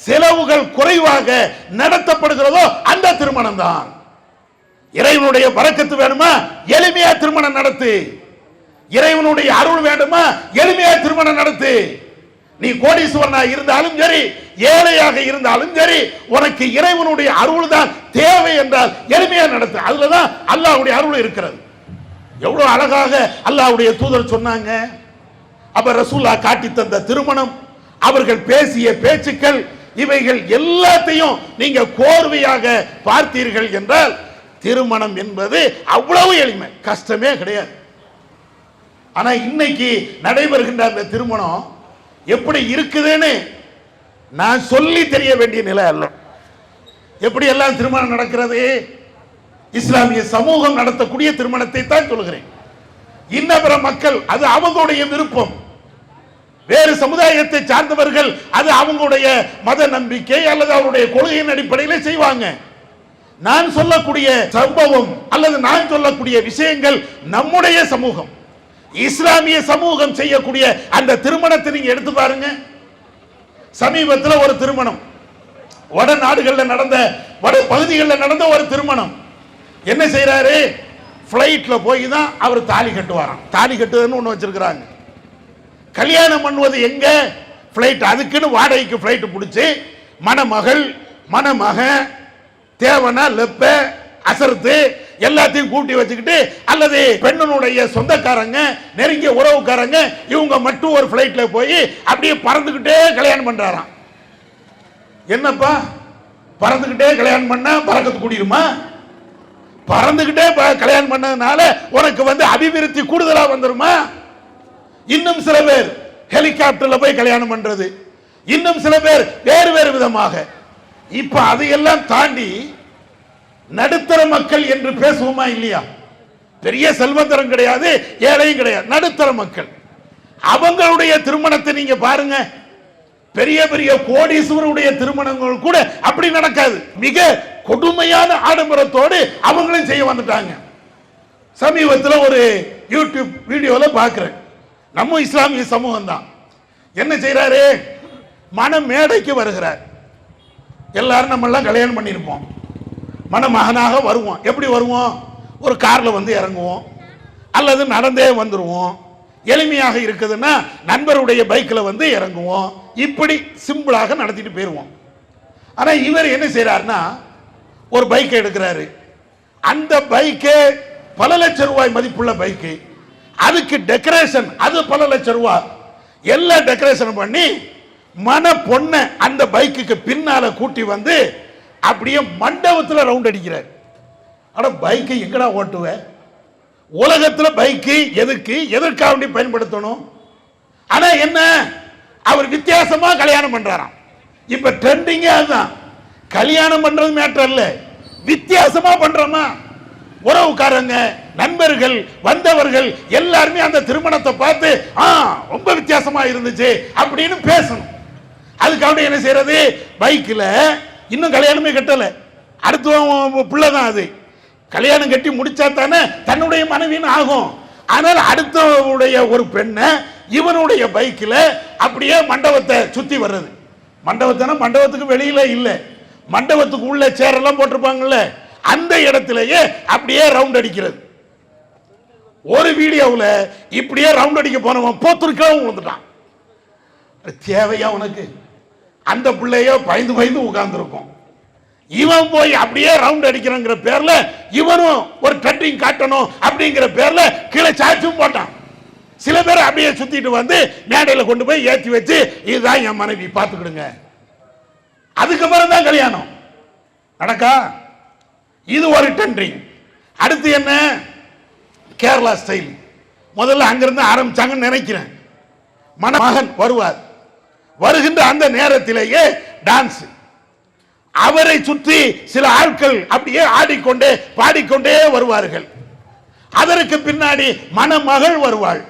செலவுகள் குறைவாக நடத்தப்படுகிறதோ அந்த திருமணம் தான். இறைவனுடைய பரக்கத்து வேணுமா? எளிமையா திருமணம் நடத்து. இறைவனுடைய அருள் வேண்டுமா? எளிமையா திருமணம் நடத்து. நீ கோடீஸ்வரனா இருந்தாலும் சரி, ஏழையாக இருந்தாலும் சரி, உனக்கு இறைவனுடைய அருள் தான் தேவை என்றால் எளிமையா நடத்து. அதுலதான் அல்லாஹ்வுடைய அருள் இருக்கிறது. எவ்வளவு அழகாக அல்லாஹ்வுடைய தூதர் சொன்னாங்க. அப்ப ரசூலுல்லாஹ் காட்டி தந்த திருமணம், அவர்கள் பேசிய பேச்சுக்கள், இவைகள் எல்லாத்தையும் நீங்க கோர்வையாக பார்த்தீர்கள் என்றால் திருமணம் என்பது அவ்வளவு எளிமை, கஷ்டமே கிடையாது. ஆனா இன்னைக்கு நடைபெறுகின்ற அந்த திருமணம் எப்படி இருக்குதுன்னு நான் சொல்லி தெரிய வேண்டிய நிலை அல்ல. எப்படி எல்லாம் திருமணம் நடக்கிறது? இஸ்லாமிய சமூகம் நடத்தக்கூடிய திருமணத்தை தான் சொல்கிறேன். இன்னபிற மக்கள் அது அவங்களுடைய விருப்பம், வேறு சமுதாயத்தை சார்ந்தவர்கள் அது அவங்களுடைய மத நம்பிக்கை அல்லது அவருடைய கொள்கையின் அடிப்படையில் செய்வாங்க. நான் சொல்லக்கூடிய சம்பவம் அல்லது நான் சொல்லக்கூடிய விஷயங்கள் நம்முடைய சமூகம், இஸ்லாமிய சமூகம் செய்யக்கூடிய அந்த திருமணத்தை நீங்க எடுத்து பாருங்க. சமீபத்தில் ஒரு திருமணம், வட நாடுகளில் நடந்த, வட பகுதிகளில் நடந்த ஒரு திருமணம். என்ன செய்யறாரு? பிளைட்ல போய் தான் அவர் தாலி கட்டுவாராம். தாலி கட்டுவதுன்னு ஒண்ணு வச்சிருக்கிறாங்க. கல்யாணம் பண்ணுவது எங்க? பிளைட். அதுக்குன்னு வாடகைக்கு பிளைட் பிடிச்சி மணமகள் மணமகன் தேவனா லெப்ப அசர்த்து எல்லாத்தையும் கூட்டி வச்சுக்கிட்டு அல்லது பெண்ணுடைய சொந்தக்காரங்க நெருங்கிய உறவுக்காரங்க இவங்க மட்டும் ஒரு பிளைட்ல போய் அப்படியே பறந்துகிட்டே கல்யாணம் பண்றாராம். என்னப்பா பறந்துகிட்டே கல்யாணம் பண்ணா பறக்கத்து கூடிருமா? பறந்துகிட்டே கல்யாணம் பண்ணதுனால உனக்கு அபிவிருத்தி கூடுதலா வந்துருமா? இன்னும் சில பேர் ஹெலிகாப்டர்ல போய் கல்யாணம் பண்றது, இன்னும் சில பேர் வேறு வேறு விதமாக. இப்ப அதையெல்லாம் தாண்டி நடுத்தர மக்கள் என்று பேசுவோமா இல்லையா? பெரிய செல்வந்தரம் கிடையாது, ஏழையும் கிடையாது, நடுத்தர மக்கள். அவங்களுடைய திருமணத்தை நீங்க பாருங்க. பெரிய பெரிய கோடீஸ்வரருடைய திருமணங்கள் கூட அப்படி நடக்காது. மிக கொடுமையான ஆடம்பரத்தோடு அவங்களும் செய்ய வந்துட்டாங்க. சமீபத்தில் ஒரு யூடியூப் வீடியோல பார்க்கிறேன். நம்ம இஸ்லாமிய சமூகம் தான் என்ன செய்யறாரு, மன மேடைக்கு வருகிறார். எல்லாரும் நம்ம எல்லாம் கல்யாணம் பண்ணியிருப்போம், மணமகனாக வருவோம். எப்படி வருவோம்? ஒரு கார்ல இறங்குவோம் அல்லது நடந்தே வந்துருவோம். எளிமையாக இருக்குதுன்னா நண்பருடைய பைக்கில் இறங்குவோம். இப்படி சிம்பிளாக நடத்திட்டு போயிருவோம். ஆனா இவர் என்ன செய்யறாருன்னா ஒரு பைக்கை எடுக்கிறாரு. அந்த பைக்கு பல லட்சம் ரூபாய் மதிப்புள்ள பைக்கு, அதுக்கு டெக்கரேஷன் அது பல லட்சம் ரூபாய். எல்லா டெக்கரேஷன் பண்ணி மன பொண்ண அந்த பைக்குக்கு பின்னால கூட்டி அப்படியே மண்டபத்தில் ரவுண்ட் அடிக்கிறார். ஆனா பைக்கை எங்கடா ஓட்டுவ? உலகத்தில் பைக்கு எதற்காக பயன்படுத்தணும்? ஆனா என்ன, அவர் வித்தியாசமா கல்யாணம் பண்றாராம். இப்ப ட்ரெண்டிங் அதுதான். கல்யாணம் பண்றது மேட்டர் இல்ல, வித்தியாசமா பண்றோமா? உறவுக்காரங்க நண்பர்கள் வந்தவர்கள் எல்லாருமே அந்த திருமணத்தை பார்த்து ரொம்ப வித்தியாசமா இருந்துச்சு அப்படின்னு பேசணும். அதுக்காக என்ன செய்யறது, பைக்கில் இன்னும் கல்யாணமே கட்டல, அடுத்த பிள்ளைதான் அது. கல்யாணம் கட்டி முடிச்சா தானே தன்னுடைய மனைவின்னு ஆகும். ஆனால் அடுத்தவுடைய ஒரு பெண்ணை இவனுடைய பைக்கில் அப்படியே மண்டபத்தை சுத்தி வர்றது. மண்டபத்துக்கு வெளியில இல்ல, மண்டபத்துக்கு உள்ள சேரெல்லாம் போட்டிருப்பாங்கல்ல, அந்த இடத்திலேயே அப்படியே ரவுண்ட் அடிக்கிறது. ஒரு வீடியோவில் இப்படியே ரவுண்ட் அடிக்க போனவன் போத்திருக்கவும் வந்துட்டான். தேவையா உனக்கு? அந்த பிள்ளையோ பயந்து பயந்து உட்கார்ந்துருக்கும். இவன் போய் அப்படியே ரவுண்ட் அடிக்கிறங்கிற பேர்ல இவனும் ஒரு ட்ரெண்டிங் காட்டணும் அப்படிங்கிற பேர்ல கீழே சாச்சும் போட்டான். சில பேர் அப்படியே சுத்திட்டு மேடையில் கொண்டு போய் ஏற்றி வச்சு இதுதான் என் மனைவி பார்த்துக்கிடுங்க, அதுக்கப்புறம் தான் கல்யாணம் நடக்கா. இது ஒரு ட்ரெண்டிங். அடுத்து என்ன, கேரளா ஸ்டைல். முதல்ல அங்கிருந்து ஆரம்பிச்சாங்கன்னு நினைக்கிறேன். மணமகன் வருவார், வருகின்ற அந்த நேரத்திலேயே டான்ஸ், அவரை சுற்றி சில ஆட்கள் அப்படியே ஆடிக்கொண்டே பாடிக்கொண்டே வருவார்கள். அதற்கு பின்னாடி மணமகள் வருவாள்.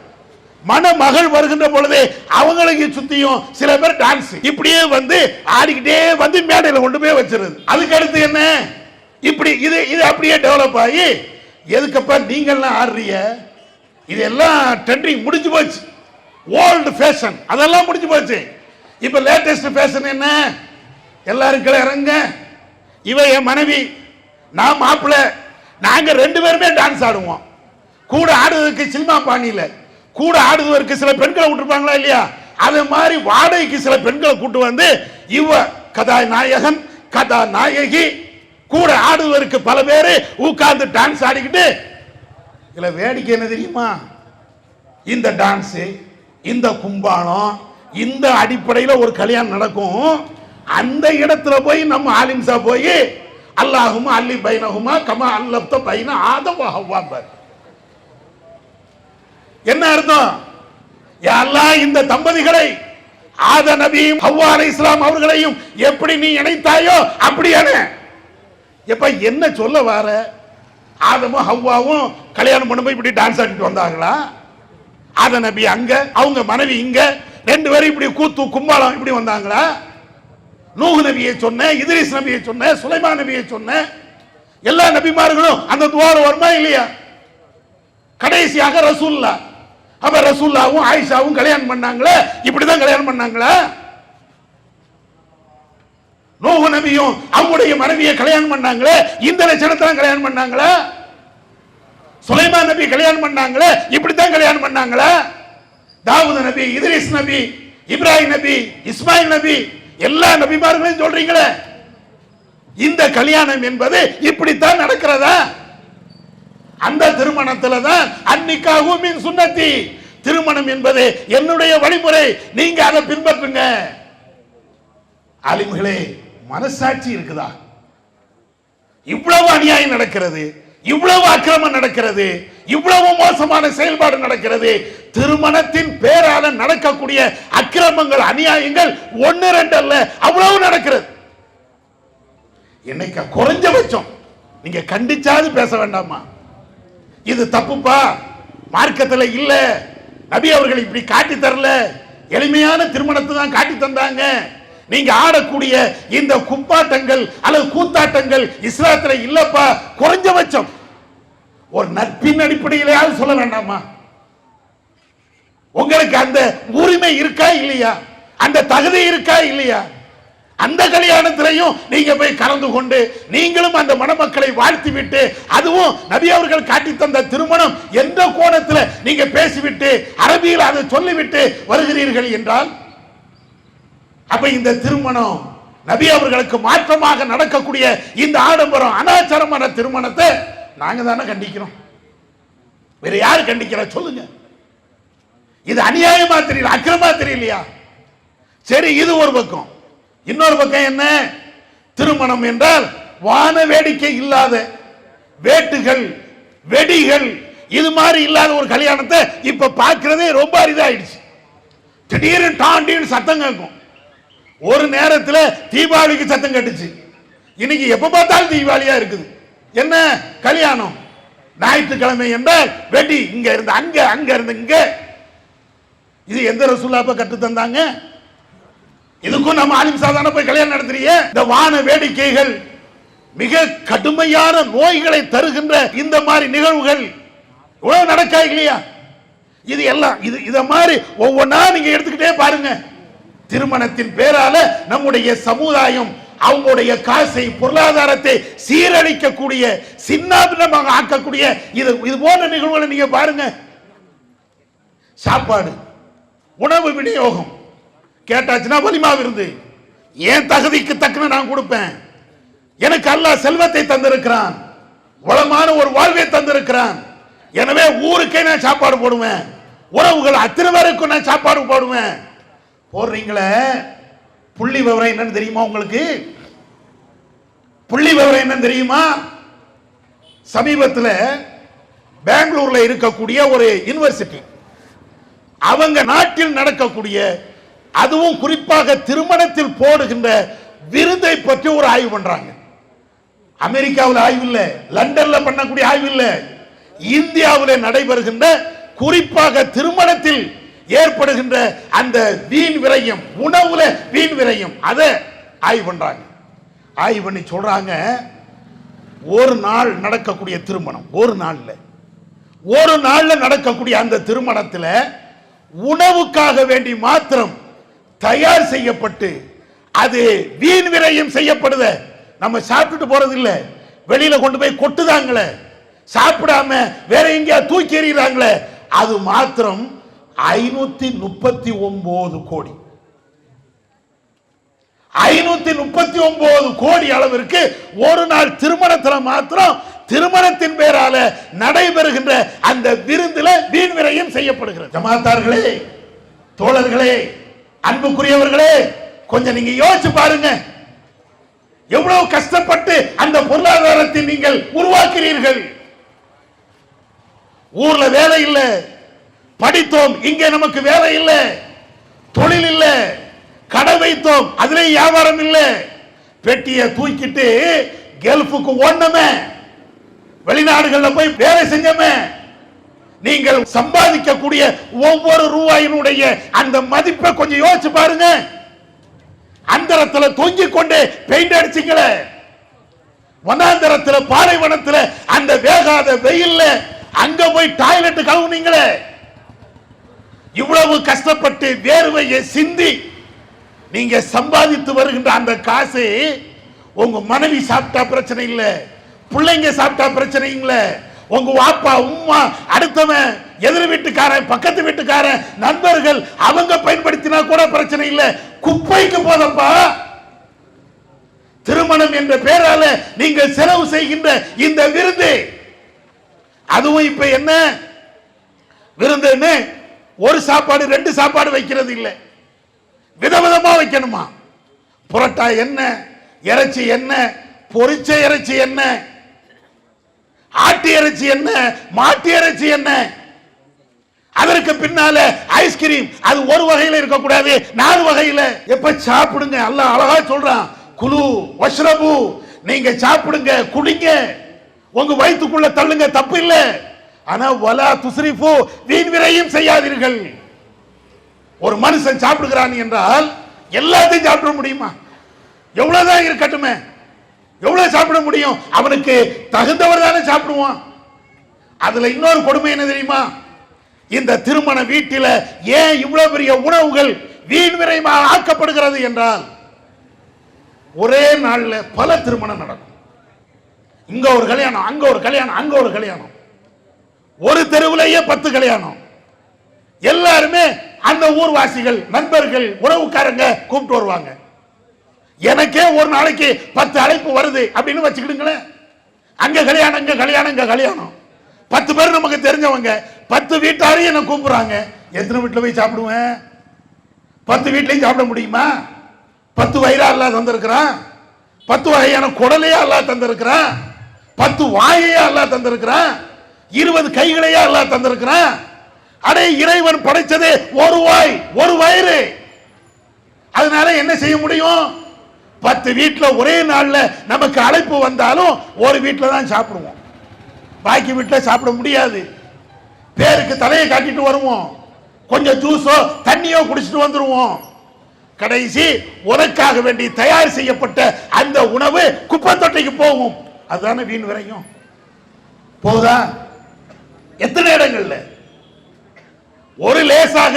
மணமகள் வருகின்ற பொழுது அவங்களுக்கு சுத்தியும் சில பேர் டான்ஸ் இப்படியே ஆடிக்கிட்டே மேடையில் கொண்டு போய் வச்சிருது. அதுக்கு அடுத்து என்ன, இப்படி இது அப்படியே டெவலப் ஆகி எதுக்கப்ப நீங்கள்லாம் ஆடுறீங்க, இதெல்லாம் ட்ரெண்டிங் முடிஞ்சு போச்சு. ஓல்டு ஃபேஷன் அதெல்லாம் முடிஞ்சு போச்சு. இப்ப லேட்டஸ்ட் ஃபேஷன் என்ன, எல்லாரும் கீழே இறங்க, இவ என் மனைவி நான் மாப்பிள்ள, நாங்க ரெண்டு பேருமே டான்ஸ் ஆடுவோம். கூட ஆடுவதற்கு சினிமா பாணியில கூட ஆடுவதற்கு சில பெண்களை விட்டுருப்பாங்களா இல்லையா, அது மாதிரி வாடகைக்கு சில பெண்களை கூட்டு இவ கதாநாயகன் கதாநாயகி கூட ஆடுவதற்கு பல பேர் உட்கார்ந்து டான்ஸ் ஆடிக்கிட்டு. இதுல வேடிக்கை என்ன தெரியுமா, இந்த டான்ஸ் இந்த கும்பாலம் இந்த அடிப்படையில் ஒரு கல்யாணம் நடக்கும். அந்த இடத்துல போய் நம்ம ஆலிம்சா போய் அல்லாஹுமா அல்லி பைனஹுமா கமா அல்லப்த பைன ஆதம் வ ஹவ்வா, என்ன அர்த்தம்? யா அல்லாஹ், இந்த தம்பதிகளை ஆத நபியும் ஹவ்வா அலைஹிஸ்ஸலாம் அவர்களையும் எப்படி நீ இணைத்தாயோ அப்படியான. எப்ப என்ன சொல்ல வர, ஆதமும் ஹவ்வாவும் கல்யாணம் பண்ணும்போது இப்படி டான்ஸ் ஆடிட்டு வந்தாங்களா? ஆத நபி அங்க, அவங்க மனைவி இங்க, ரெண்டு பேரும் இப்படி கூத்து கும்பாலம் இப்படி வந்தாங்களா? நூஹ் நபியை சொன்ன, இத்ரீஸ் நபியை சொன்ன, சுலைமான் நபியை சொன்ன, எல்லா நபிமார்களும் அந்த துவாரம் வருமா இல்லையா? கடைசியாக ரசூல்லா, அப்ப ரசூல்லாவும் ஆயிஷாவும் கல்யாணம் பண்ணாங்களே, இப்படிதான் கல்யாணம் பண்ணாங்களா? நூஹ் நபியும் அவங்களுடைய மனைவியை கல்யாணம் பண்ணாங்களே, இந்த லட்சணத்துல கல்யாணம் பண்ணாங்களா? சுலைமான் நபி கல்யாணம் பண்ணாங்களே, இப்படித்தான் கல்யாணம் பண்ணாங்களா? தாவூத் நபி, இத்ரீஸ் நபி, இப்ராஹிம் நபி, இஸ்மாயில் நபி, எல்லா நபிமார்களையும் சொல்றீங்களே, இந்த கல்யாணம் என்பது இப்படித்தான் நடக்கிறதா? அந்த திருமணத்துல தான் அன்னிக்காஹு மின் சுன்னத்தி, திருமணம் என்பது என்னுடைய வழிமுறை, நீங்க அதை பின்பற்றுங்க. ஆலிம்களே, மனசாட்சி இருக்குதா? இவ்வளவு அநியாயம் நடக்கிறது, இவ்வளவு அக்கிரமம் நடக்கிறது, இவ்வளவு மோசமான செயல்பாடு நடக்கிறது. திருமணத்தின் பேரால நடக்கக்கூடிய அக்கிரமங்கள், அநியாயங்கள் ஒன்னு ரெண்டு அல்ல, அவ்வளவு நடக்கிறது. இன்னைக்கு குறைஞ்சபட்சம் நீங்க கண்டிச்சாது பேச வேண்டாமா? இது தப்புப்பா, மார்க்கத்தில் இல்ல, நபி அவர்கள் இப்படி காட்டி தரல, எளிமையான திருமணத்தை தான் காட்டி தந்தாங்க. நீங்க ஆடக்கூடிய இந்த குப்பாட்டங்கள் அல்லது கூத்தாட்டங்கள் இஸ்லாத்துல இல்லப்பா. குறைஞ்சபட்சம் ஒரு நட்பின் அடிப்படையிலேயாவது சொல்ல வேண்டாமா? உங்களுக்கு அந்த உரிமை இருக்கா இல்லையா? அந்த தகுதி இருக்கா இல்லையா? அந்த கல்யாணத்திலையும் நீங்க போய் கலந்து கொண்டு நீங்களும் அந்த மணமக்களை வாழ்த்தி விட்டு, அதுவும் நபி அவர்கள் காட்டி தந்த திருமணம் என்ற கோணத்தில் நீங்க பேசிவிட்டு அரபியில் அதை சொல்லிவிட்டு வருகிறீர்கள் என்றால், அப்ப இந்த திருமணம் நபி அவர்களுக்கு மாற்றமாக நடக்கக்கூடிய இந்த ஆடம்பரம் அனாச்சாரமான திருமணத்தை நாங்க தானே கண்டிக்கிறோம். வேற யாரு கண்டிக்கிற சொல்லுங்க? இது அநியாயமா தெரியல, அக்கிரமா தெரியலையா? சரி, இது ஒரு பக்கம். இன்னொரு பக்கம் என்ன? திருமணம் என்றால் வான வேடிக்கை இல்லாத, வேட்டுகள் வெடிகள் இது மாதிரி இல்லாத ஒரு கல்யாணத்தை இப்ப பார்க்கிறதே ரொம்ப அரிதாயிடுச்சு. திடீர்னு டாண்டின்னு சத்தம் கேட்கும். ஒரு நேரத்தில் தீபாவளிக்கு சத்தம் கட்டுச்சு, இன்னைக்கு எப்ப பார்த்தாலும் தீபாவளியா இருக்குது. என்ன கல்யாணம்? ஞாயிற்றுக்கிழமை என்றால் வெடி, இங்க இருந்து அங்க, அங்க இருந்து இங்க. இது எந்த ரசூலுல்லாஹ் கற்று தந்தாங்க? இதுக்கும் நம்ம ஆலிம் சாதாரண போய் கல்யாணம் நடத்துறீங்க? இந்த வான வேடிக்கைகள், மிக கடுமையான நோய்களை தருகின்ற இந்த மாதிரி நிகழ்வுகள் நடக்கா இல்லையா? இது எல்லாம் இத மாதிரி ஒவ்வொன்றா நீங்க எடுத்துக்கிட்டே பாருங்க. திருமணத்தின் பேரால நம்முடைய சமுதாயம் அவங்களுடைய காசை, பொருளாதாரத்தை சீரழிக்கக்கூடிய, சின்னாபின்னமாக ஆக்கக்கூடிய இது போன்ற நிகழ்வுகளை நீங்க பாருங்க. சாப்பாடு, உணவு விநியோகம் கேட்டாச்சுன்னா வலிமா விருந்து, ஏன் தகுதிக்கு தக்கன நான் கொடுப்பேன். எனக்கு அல்லாஹ் செல்வத்தை தந்திருக்கிறான், வளமான ஒரு வாழ்வை தந்திருக்கிறான். எனவே ஊருக்கே நான் சாப்பாடு போடுவேன், உறவுகள் அத்தனை பேருக்கும் நான் சாப்பாடு போடுவேன். போடுறீங்களே, புள்ளி விவரம் என்னன்னு தெரியுமா உங்களுக்கு? புள்ளி விவரம் என்னன்னு தெரியுமா? சமீபத்தில் பெங்களூர்ல இருக்கக்கூடிய ஒரு யூனிவர்சிட்டி, அவங்க நாட்டில் நடக்கக்கூடிய, அதுவும் குறிப்பாக திருமணத்தில் போடுகின்ற விருதை பற்றி ஒரு ஆய்வு பண்றாங்க. அமெரிக்காவில் ஆய்வு இல்ல, லண்டன்ல பண்ணக்கூடிய ஆய்வு இல்ல, இந்தியாவில் நடைபெறுகின்ற குறிப்பாக திருமணத்தில் ஏற்படுகின்ற அந்த வீண் விரயம், உணவுல வீண் விரயம், அதை ஆய்வு பண்றாங்க. ஆய்வு பண்ணி சொல்றாங்க, ஒரு நாள் நடக்கக்கூடிய திருமணம், ஒரு நாள்ல நடக்கக்கூடிய அந்த திருமணத்தில் உணவுக்காக வேண்டி மாத்திரம் தயார் செய்யப்பட்டு அது வீண் விரயம் செய்யப்படுத. நம்ம சாப்பிட்டு போறது இல்ல, வெளியில கொண்டு போய் கொட்டுதாங்களே, சாப்பிடாம வேற எங்கேயா தூக்கி எறிகிறாங்களே, அது மாத்திரம் 539 கோடி. 539 கோடி அளவிற்கு ஒரு நாள் திருமணத்தில் மாத்திரம், திருமணத்தின் பேரால நடைபெறுகின்ற அந்த விருந்துல வீண் விரயம் செய்யப்படுகிறது. ஜமாத்தார்களே, தோழர்களே, அன்புக்குரியவர்களே, கொஞ்சம் நீங்க யோசிச்சு பாருங்க. எவ்வளவு கஷ்டப்பட்டு அந்த பொருளாதாரத்தை நீங்கள் உருவாக்குறீர்கள். ஊர்ல வேலை இல்ல, படித்தோம், இங்கே நமக்கு வேலை இல்ல, தொழில் இல்ல, கடை வைத்தோம், அதுல வியாபாரம் இல்ல, பெட்டியை தூக்கிட்டு கல்ஃபுக்கு ஓடணுமே, வெளிநாடுகளில் போய் வேலை செஞ்சோமே. நீங்கள் சம்பாதிக்கக்கூடிய ஒவ்வொரு ரூபாயினுடைய அந்த மதிப்பை கொஞ்சம் யோசிச்சு பாருங்க. அந்தரத்தில் தொங்கிக் கொண்டு பெயிண்ட் அடிச்சிங்களே, வனாந்தரத்தில், பாலைவனத்தில், அந்த வேகாத வெயில்ல அங்க போய் டாய்லெட் கழுவுனீங்களே, இவ்வளவு கஷ்டப்பட்டு வேர்வையை சிந்தி நீங்க சம்பாதித்து வருகின்ற அந்த காசு உங்க மனைவி சாப்பிட்டா பிரச்சனை இல்ல, பிள்ளைங்க சாப்பிட்டா பிரச்சனை இல்ல, உங்க வாப்பா உம்மா, அடுத்தவன், எதிர் வீட்டுக்காரன், பக்கத்து வீட்டுக்காரன், நண்பர்கள் அவங்க பயன்படுத்தினா கூட பிரச்சனை இல்ல, குப்பைக்கு போதப்பா. திருமணம் என்ற பெயரால நீங்கள் செலவு செய்கின்ற இந்த விருது, அதுவும் இப்ப என்ன விருந்துன்னு ஒரு சாப்பாடு 2 சாப்பாடு வைக்கிறது இல்லை, விதவிதமா வைக்கணுமா. புரோட்டா என்ன, இறைச்சி என்ன, பொரிச்ச இறைச்சி என்ன, ஆட்டு இறைச்சி என்ன, மாட்டு இறைச்சி என்ன, அதற்கு பின்னால ஐஸ்கிரீம். அது ஒரு வகையில இருக்கக்கூடாது, 4 வகையில. எப்ப சாப்பிடுங்க, அல்லாஹ் அழகா சொல்றான், குலு வஷ்ரபு, நீங்க சாப்பிடுங்க, குடிங்க, உங்க வயிற்றுக்குள்ள தள்ளுங்க, தப்பு இல்ல. ஆனா வலா துஸ்ரிஃபு, வீண் விரயம் செய்யாதீர்கள். ஒரு மனுஷன் சாப்பிடுகிறான் என்றால் எல்லாத்தையும் சாப்பிட முடியுமா? எவ்வளவுதான் இருக்கட்டுமே, எவ்வளவு சாப்பிட முடியும்? அவனுக்கு தகுந்தவர் தானே சாப்பிடுவான். அதுல இன்னொரு கொடுமை என்ன தெரியுமா? இந்த திருமண வீட்டில ஏன் இவ்வளவு பெரிய உணவுகள் வீண் விரயமாக ஆக்கப்படுகிறது என்றால், ஒரே நாள்ல பல திருமணம் நடக்கும். இங்க ஒரு கல்யாணம், அங்க ஒரு கல்யாணம், அங்க ஒரு கல்யாணம், ஒரு தெருவிலேயே 10 கல்யாணம். எல்லாருமே அந்த ஊர்வாசிகள், நண்பர்கள், உறவுக்காரங்க கூப்பிட்டு வருவாங்க. எனக்கே ஒரு நாளைக்கு 10 அழைப்பு வருது அப்படின்னு வச்சுக்கிடுங்களேன். அங்க கல்யாணம், இங்க கல்யாணம், இங்க கல்யாணம். 10 பேர் நமக்கு தெரிஞ்சவங்க, 10 வீட்டாரையும் என்ன கூப்பிடுறாங்க. எத்தனை வீட்டுல போய் சாப்பிடுவேன்? 10 வீட்லயும் சாப்பிட முடியுமா? 10 வயிறா அல்லாஹ் தந்திருக்கிறான், 10 வகையான குடலையா அல்லாஹ் தந்திருக்கிறான், 10 வாயையா அல்லாஹ் தந்திருக்கிறான், 20 கைகளையா அல்லாஹ் தந்திருக்கிறான். அடே, இறைவன் படைச்சதே ஒரு வாய் ஒரு வயிறு. அதனால என்ன செய்ய முடியும்? 10 வீட்டுல ஒரே நாள்ல நமக்கு அழைப்பு வந்தாலும் ஒரு வீட்டுல தான் சாப்பிடுவோம், பாக்கி வீட்டுல சாப்பிட முடியாது. பேருக்கு தலையை காட்டிட்டு வருவோம், கொஞ்சம் ஜூஸோ தண்ணியோ குடிச்சிட்டு வந்துருவோம். கடைசி உனக்காக வேண்டி தயார் செய்யப்பட்ட அந்த உணவு குப்பை தொட்டைக்கு போகும். அதுதானே வீண் விரையும். போதா? எத்தனை இடங்கள்ல ஒரு லேசாக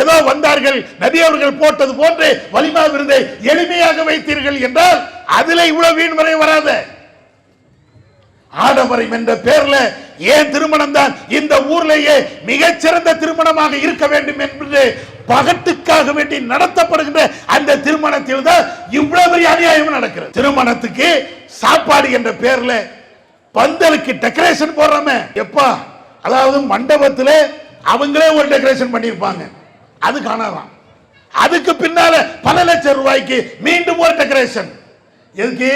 ஏதோ வந்தார்கள், நபி அவர்கள் போட்டது போன்று வலிமா விருந்தை எளிமையாக வைத்தீர்கள் என்றால் அதுல இவ்வளவு வீண் விரை வராத. ஆடம்பரம் என்ற பேர்ல ஏன் திருமணம் தான் இந்த ஊர்லேயே மிகச்சிறந்த திருமணமாக இருக்க வேண்டும் என்று பகட்டுக்காக வேண்டி நடத்தப்படுகின்ற அந்த திருமணத்தில் தான் இவ்வளவு பெரிய அநியாயம் நடக்கிறது. திருமணத்துக்கு சாப்பாடு என்ற பேர்ல பந்தலுக்கு டெக்கரேஷன் போடுறோமே எப்பா, அதாவது மண்டபத்துல அவங்களே ஒரு டெக்கரேஷன் பண்ணிருப்பாங்க, அது காணலாம். அதுக்கு பின்னால பல லட்சம் ரூபாய்க்கு மீண்டும் ஒரு டெக்கரேஷன். எதுக்கு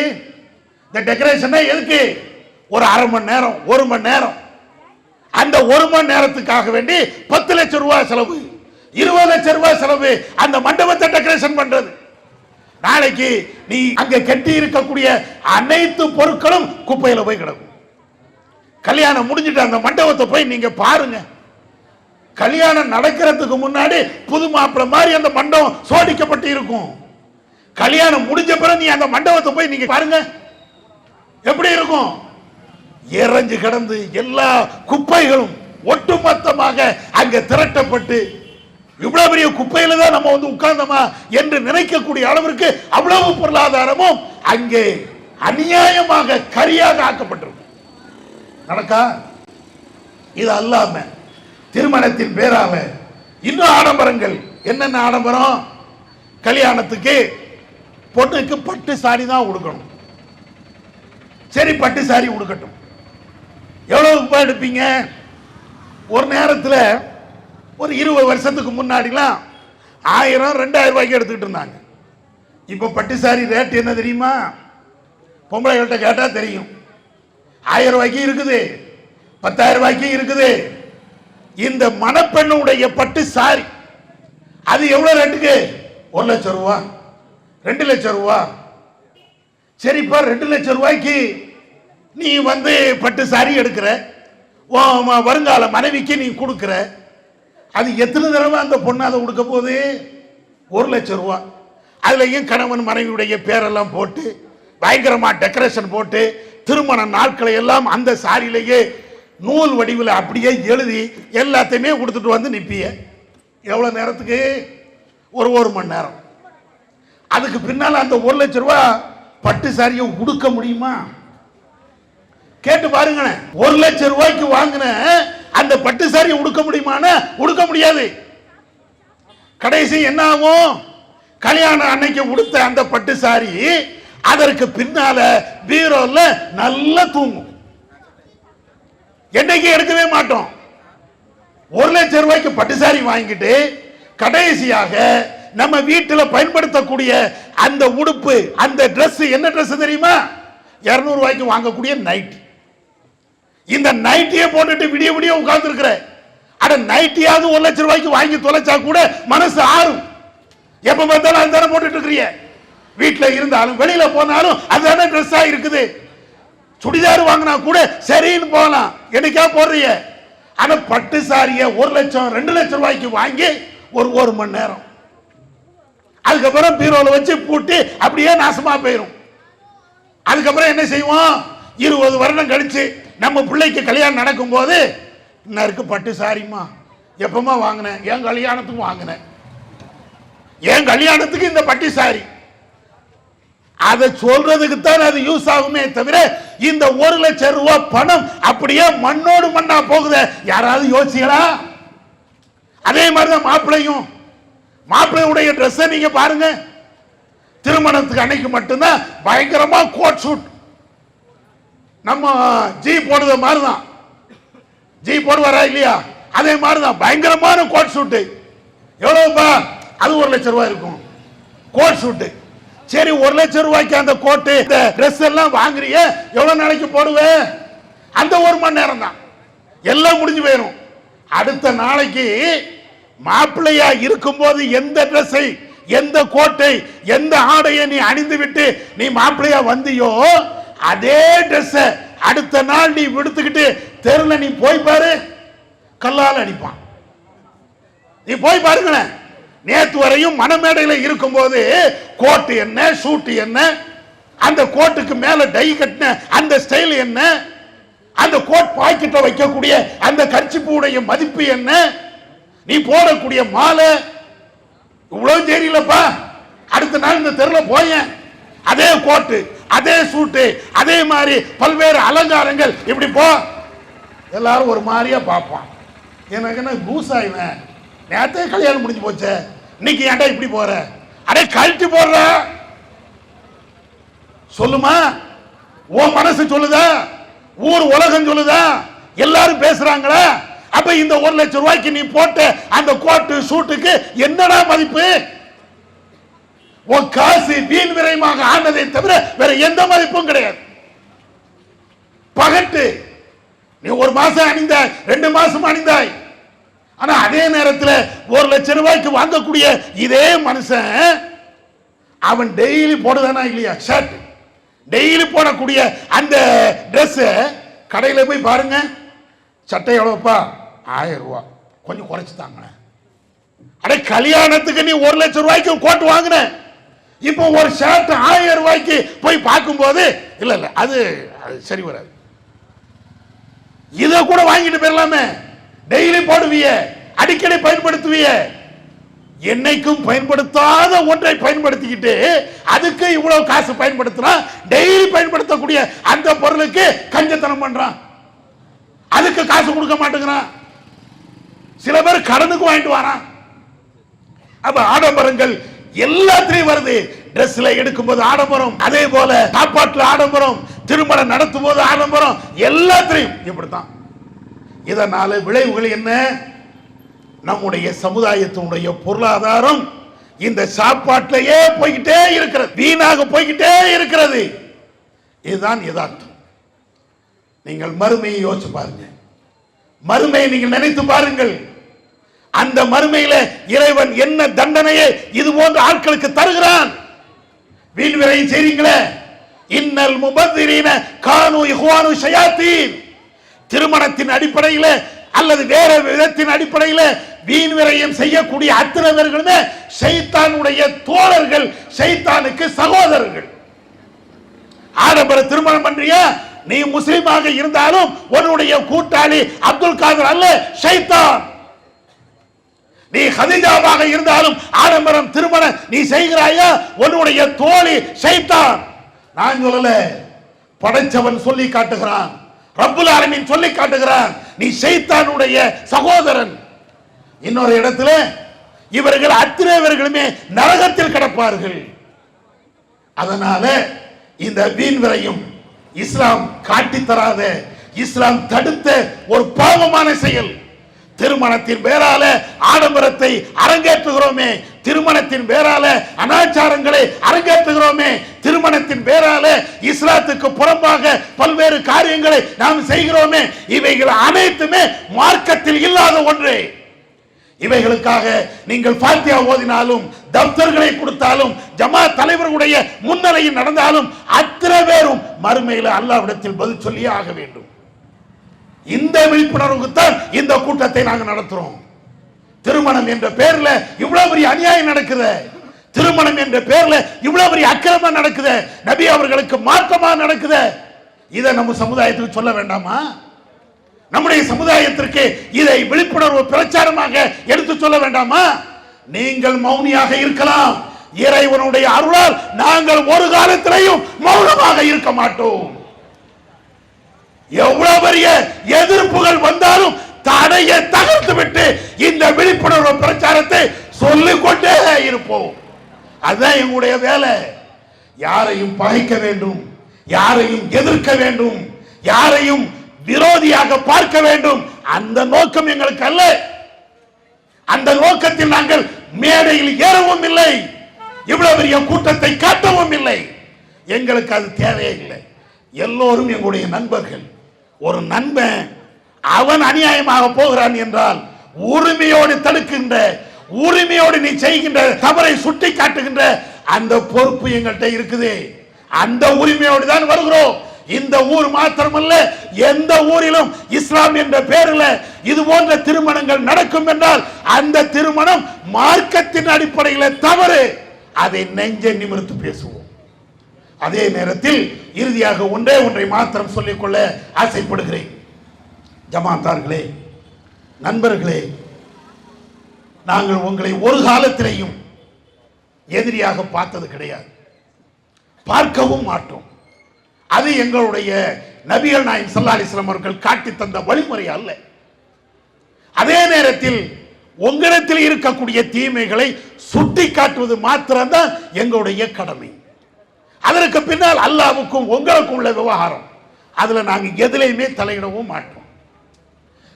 இந்த டெக்கரேஷன்? எதுக்கு? ஒரு அரை மணி நேரம், 1 மணி நேரம். அந்த 1 மணி நேரத்துக்காக வேண்டி 10 லட்சம் ரூபாய் செலவு, 20 லட்சம் ரூபாய் செலவு அந்த மண்டபத்தை டெக்கரேஷன் பண்றது. நாளைக்கு நீ அங்க கட்டி இருக்கக்கூடிய அனைத்து பொருட்களும் குப்பையில போய் கிடக்கும். கல்யாணம் முடிஞ்சிட்டு அந்த மண்டபத்தை போய் நீங்க பாருங்க. கல்யாணம் நடக்கிறதுக்கு முன்னாடி புது மாப்பிள்ளை மாதிரி அந்த மண்டபம் சோடிக்கப்பட்டு இருக்கும். கல்யாணம் முடிஞ்ச பிறகு நீ அந்த மண்டபத்தை போய் நீங்க பாருங்க, எப்படி இருக்கும்? இறஞ்சு கிடந்து எல்லா குப்பைகளும் ஒட்டுமொத்தமாக அங்க திரட்டப்பட்டு, இவ்வளவு பெரிய குப்பையில தான் நம்ம வந்து உட்கார்ந்தோமா என்று நினைக்கக்கூடிய அளவிற்கு அவ்வளவு பொருளாதாரமும் அங்கே அநியாயமாக கரியாக ஆக்கப்பட்டிருக்கும். நடக்கா? இது அல்லாம திருமணத்தின் பேரால இன்னும் ஆடம்பரங்கள். என்னென்ன ஆடம்பரம்? கல்யாணத்துக்கு பொண்ணுக்கு பட்டு சாரி தான் உடுக்கணும். சரி, பட்டு சாரி உடுக்கட்டும். எவ்வளவு ரூபாய் எடுப்பீங்க? ஒரு நேரத்தில் ஒரு 20 வருஷத்துக்கு முன்னாடிலாம் 1000 2000 ரூபாய்க்கு எடுத்துக்கிட்டு இருந்தாங்க. இப்போ பட்டு சாரி ரேட் என்ன தெரியுமா? பொம்பளைகள்கிட்ட கேட்டா தெரியும். 1000 ரூபாய்க்கு இருக்குது, 10,000 ரூபாய்க்கு இருக்குது. இந்த மணப்பெண்ணுடைய பட்டு சாரி அது எவ்வளவு ரேட்டுக்கு? 1 லட்சம் ரூபா, 2 லட்சம் ரூபா. சரிப்பா, 2 லட்சம் ரூபாய்க்கு நீ வந்து பட்டு சாரி எடுக்கிற, வருங்கால மனைவிக்கு நீ கொடுக்கிற. அது எத்தனை தடவை அந்த பொண்ணு அதை கொடுக்க போகுது? 1 லட்சம் ரூபா. அதுலயும் கணவன் மனைவியுடைய பேரெல்லாம் போட்டு பயங்கரமா டெக்கரேஷன் போட்டு திருமண நாட்களை எல்லாம் அந்த சாரியிலேயே நூல் வடிவில் அப்படியே எழுதி எல்லாத்தையுமே கொடுத்துட்டு வந்து நிப்பிய. எவ்வளவு நேரத்துக்கு? ஒரு மணி நேரம். அதுக்கு பின்னால அந்த 1 லட்சம் ரூபாய் பட்டு சாரியை உடுக்க முடியுமா? கேட்டு பாருங்களேன். 1 லட்சம் ரூபாய்க்கு வாங்கின அந்த பட்டு சாரியை உடுக்க முடியுமானா உடுக்க முடியாது. கடைசி என்ன ஆகும்? கல்யாணம் அன்னைக்கு உடுத்த அந்த பட்டு சாரி அதற்கு பின்னால பீரோல நல்லா தூங்கும். என்னைக்கு எடுக்கவே மாட்டோம். 1 லட்சம் ரூபாய்க்கு பட்டுசாரி வாங்கிட்டு கடைசியாக நம்ம வீட்டில் பயன்படுத்தக்கூடிய அந்த உடுப்பு, அந்த Dress என்ன Dress தெரியுமா? 200 ரூபாய்க்கு வாங்கக்கூடிய நைட். இந்த நைட்டியை போட்டுட்டு விடிய விடிய உட்கார்ந்து இருக்கிற, அட நைட்டியாவது 1 லட்சம் ரூபாய்க்கு வாங்கி தொலைச்சா கூட மனசு ஆறும். எப்ப பார்த்தாலும் அதுதானே போட்டுட்டு இருக்கிறீங்க. வீட்டில் இருந்தாலும் வெளியில போனாலும் அதுதானே ட்ரெஸ்ஸா இருக்குது. சுடிதார் வாங்கினா கூட சரின்னு போகலாம், என்னைக்கா போடுறீங்க. ஆனா பட்டு சாரிய 1 லட்சம் 2 லட்சம் ரூபாய்க்கு வாங்கி ஒரு மணி நேரம், அதுக்கப்புறம் பீரோல வச்சு பூட்டி அப்படியே நாசமா போயிடும். அதுக்கப்புறம் என்ன செய்வோம்? 20 வருடம் கழிச்சு நம்ம பிள்ளைக்கு கல்யாணம் நடக்கும் போது, இருக்கு பட்டு சாரிமா, எப்பமா வாங்கினேன்? என் கல்யாணத்துக்கு வாங்கினேன், என் கல்யாணத்துக்கு இந்த பட்டு சாரி. அதை சொல்றதுக்கு தான் அது யூஸ் ஆகுமே தவிர இந்த 1 லட்சம் ரூபாய் பணம் அப்படியே மண்ணோடு மண்ணா போகுது. யாராவது யோசிச்சீங்களா? அதே மாதிரிதான் மாப்பிள்ளையும். மாப்பிள்ளையுடைய ட்ரெஸ் நீங்க பாருங்க, திருமணத்துக்கு அன்னைக்கு மட்டும்தான் பயங்கரமா கோட் ஷூட், நம்ம ஜி போடுற மாதிரி தான். ஜி போடுவாரா இல்லையா? அதே மாதிரி தான் பயங்கரமான கோட் ஷூட். எவ்வளவுப்பா? அது 1 லட்சம் ரூபாய் இருக்கும் கோட் ஷூட். சரி, 1 லட்சம் ரூபாய்க்கு அந்த கோட்டு ட்ரெஸ் எல்லாம் வாங்குறிய, எவ்வளவு நாளைக்கு போடுவேன்? அந்த 1 மணி நேரம் தான், எல்லாம் முடிஞ்சு போயிடும். அடுத்த நாளைக்கு மாப்பிள்ளையா இருக்கும் போது எந்த ட்ரெஸ்ஸை, எந்த கோட்டை, எந்த ஆடையை நீ அணிந்து விட்டு நீ மாப்பிள்ளையா வந்தியோ, அதே ட்ரெஸ் அடுத்த நாள் நீ விடுத்துக்கிட்டு தெருல நீ போய் பாரு, கல்லால் அடிப்பான். நீ போய் பாருங்களேன். நேத்து வரையும் மணமேடையில் இருக்கும் போது கோட்டு என்ன, ஷூட் என்ன, அந்த கோட்டுக்கு மேல டை கட்டின அந்த ஸ்டைல் என்ன, அந்த கோட் பாக்கெட்ட வைக்கக்கூடிய அந்த கர்ச்சிப்புடைய மதிப்பு என்ன, நீ போடக்கூடிய மாலை, இவ்வளவு தெரியலப்பா. அடுத்த நாள் இந்த தெருல போய அதே கோட்டு, அதே சூட்டு, அதே மாதிரி பல்வேறு அலங்காரங்கள், இப்படி போ, எல்லாரும் ஒரு மாதிரியா பார்ப்பான். எனக்கு என்ன லூசாயினேன், நேரத்தே கல்யாணம் முடிஞ்சு போச்சு, இன்னைக்கு ஏன்டா இப்படி போற? அடே கழட்டி போடுற, சொல்லுமா? உன் மனசு சொல்லுதா? ஊர் உலகம் சொல்லுதா? எல்லாரும் பேசுறாங்களா? அப்ப இந்த 1 லட்சம் ரூபாய்க்கு நீ போட்ட அந்த கோட்டு ஷூட்டுக்கு என்னடா மதிப்பு? உன் காசு வீண் விரயமாக ஆனதை தவிர வேற எந்த மதிப்பும் கிடையாது. பகட்டு, நீ 1 மாசம் அணிந்தாய், 2 மாசம் அணிந்தாய். ஆனா அதே நேரத்தில் 1 லட்சம் ரூபாய்க்கு வாங்கக்கூடிய இதே மனுஷன் அவன் டெய்லி போடுதானா இல்லையா? ஷர்ட் டெய்லி போடக்கூடிய அந்த ட்ரெஸ் கடையில் போய் பாருங்க, சட்டை எவ்வளவுப்பா? 1000 ரூபாய், கொஞ்சம் குறைச்சு தாங்க. அடே கல்யாணத்துக்கு நீ 1 லட்சம் ரூபாய்க்கு கோட் வாங்கின, இப்போ ஒரு ஷர்ட் 1000 ரூபாய்க்கு போய் பார்க்கும்போது இல்ல இல்ல அது சரி வராது. இதை கூட வாங்கிட்டு போயிடலாமே, டெய்லி போடுவிய, அடிக்கடி பயன்படுத்துவிய. என்னைக்கும் பயன்படுத்தாத ஒன்றை பயன்படுத்திக்கிட்டு அதுக்கு இவ்வளவு காசு பயன்படுத்தினா, டெய்லி பயன்படுத்தக்கூடிய அந்த பொருளுக்கு கஞ்சத்தனம் பண்றான், அதுக்கு காசு கொடுக்க மாட்டேங்கிறான். சில பேர் கடனுக்கு வாங்கிட்டு வரான். அப்ப ஆடம்பரங்கள் எல்லாத்திலையும் வருது. டிரெஸ்ல எடுக்கும் போது ஆடம்பரம், அதே போல சாப்பாட்டுல ஆடம்பரம், திருமணம் நடத்தும் போது ஆடம்பரம், எல்லாத்திலையும் இப்படித்தான். இதனால விளைவுகள் என்ன? நம்முடைய சமுதாயத்தினுடைய பொருளாதாரம் இந்த சாப்பாட்டிலேயே போய்கிட்டே இருக்கிறது, வீணாக போய்கிட்டே இருக்கிறது. இதுதான் யதார்த்தம். நீங்கள் மறுமையை யோசிச்சு பாருங்க, மறுமையை நீங்கள் நினைத்து பாருங்கள். அந்த மறுமையில இறைவன் என்ன தண்டனையை இது போன்ற ஆட்களுக்கு தருகிறான்? வீண் விரையும் செய்றீங்களே, இன்னல் முபத்திரீன கானு இஹ்வானு ஷயாத்தீன். திருமணத்தின் அடிப்படையில் அல்லது வேற விதத்தின் அடிப்படையில் வீண் விரயம் செய்யக்கூடிய அத்தனை பேர்களுமே ஷைத்தானுடைய தோழர்கள், ஷைத்தானுக்கு சகோதரர்கள். ஆடம்பர திருமணம் பண்றியா? நீ முஸ்லிமாக இருந்தாலும் உன்னுடைய கூட்டாளி அப்துல் காதர் அல்ல, ஷைத்தான். நீ ஹதீஜாவாக இருந்தாலும் ஆடம்பரம் திருமணம் நீ செய்கிறாயா? உன்னுடைய தோழி ஷைத்தான். நான் சொல்லல, படைச்சவன் சொல்லி காட்டுகிறான், ரப்புல் ஆலமீன் சொல்லி காட்டுகிறான், நீ ஷைத்தானுடைய சகோதரன். இன்னொரு இடத்துல இவர்கள் அத்தனை பேர்களுமே நரகத்தில் கிடப்பார்கள். அதனால இந்த வீண் விரையும் இஸ்லாம் காட்டி தராத இஸ்லாம் தடுத்த ஒரு பாவமான செயல். திருமணத்தின் பேரால ஆடம்பரத்தை அரங்கேற்றுகிறோமே, திருமணத்தின் பேரால அனாச்சாரங்களை அரங்கேற்றுகிறோமே, திருமணத்தின் பேரால இஸ்லாத்துக்கு புறம்பாக பல்வேறு காரியங்களை நாம் செய்கிறோமே, இவைகள் அனைத்துமே மார்க்கத்தில் இல்லாத ஒன்று. இவைகளுக்காக நீங்கள் ஃபாத்தியா ஓதினாலும் தப்தர்களை கொடுத்தாலும் ஜமாத் தலைவர்களுடைய முன்னிலையில் நடந்தாலும் அத்தனை பேரும் மறுமையில் அல்லாஹ்விடத்தில் பதில் சொல்லியே ஆக வேண்டும். இந்த விழிப்புணர்வுக்கு தான் இந்த கூட்டத்தை நாங்கள் நடத்துறோம். திருமணம் என்ற பேர்ல இவ்வளவு பெரிய அநியாயம் நடக்குது, திருமணம் என்ற பேர்ல இவ்வளவு பெரிய அக்கிரமம் நடக்குது, நபி அவர்களுக்கு மாற்றமா நடக்குது. இதை நம்ம சமுதாயத்துக்கு சொல்ல வேண்டாமா? நம்முடைய சமுதாயத்திற்கு இதை விழிப்புணர்வு பிரச்சாரமாக எடுத்து சொல்ல வேண்டாமா? நீங்கள் மௌனியாக இருக்கலாம், இறைவனுடைய அருளால் நாங்கள் ஒரு காலத்திலையும் மௌனமாக இருக்க மாட்டோம். எவ்வளவு பெரிய எதிர்ப்புகள் வந்தாலும் தடையை தகர்த்து விட்டு இந்த விழிப்புணர்வு பிரச்சாரத்தை சொல்லிக் கொண்டே இருப்போம். அதுதான் எங்களுடைய வேலை. யாரையும் பகைக்க வேண்டும், யாரையும் எதிர்க்க வேண்டும், யாரையும் விரோதியாக பார்க்க வேண்டும், அந்த நோக்கம் எங்களுக்கு அல்ல. அந்த நோக்கத்தில் நாங்கள் மேடையில் ஏறவும் இல்லை, இவ்வளவு பெரிய கூட்டத்தை காட்டவும் இல்லை. எங்களுக்கு அது தேவையே இல்லை. எல்லோரும் எங்களுடைய நண்பர்கள். ஒரு நண்பன் அவன் அநியாயமாக போகிறான் என்றால் உரிமையோடு தடுக்கின்ற, உரிமையோடு நீ செய்கின்ற தவறை சுட்டி காட்டுகின்ற அந்த பொறுப்பு எங்கள்கிட்ட இருக்குது. அந்த உரிமையோடு தான் வருகிறோம். இந்த ஊர் மாத்திரமல்ல, எந்த ஊரிலும் இஸ்லாம் என்ற பெயரில் இது போன்ற திருமணங்கள் நடக்கும் என்றால் அந்த திருமணம் மார்க்கத்தின் அடிப்படையில் தவறு. அதை நெஞ்சை நிமிர்த்து பேசுவோம். அதே நேரத்தில் இறுதியாக ஒன்றை மாத்திரம் சொல்லிக்கொள்ள ஆசைப்படுகிறேன். ஜமாத்தார்களே, நண்பர்களே, நாங்கள் உங்களை ஒரு காலத்திலேயும் எதிரியாக பார்த்தது கிடையாது, பார்க்கவும் மாட்டோம். அது எங்களுடைய நபிகள் நாயகம் ஸல்லல்லாஹு அலைஹி வஸல்லம் அவர்கள் காட்டி தந்த வழிமுறை அல்ல. அதே நேரத்தில் உங்களிடத்தில் இருக்கக்கூடிய தீமைகளை சுட்டி காட்டுவது மாத்திரம்தான் எங்களுடைய கடமை. அதற்கு பின்னால் அல்லாஹ்வுக்கும் உங்களுக்கும் உள்ள விவகாரம், அதுல நாங்கள் எதிலையுமே தலையிடவும் மாட்டோம்.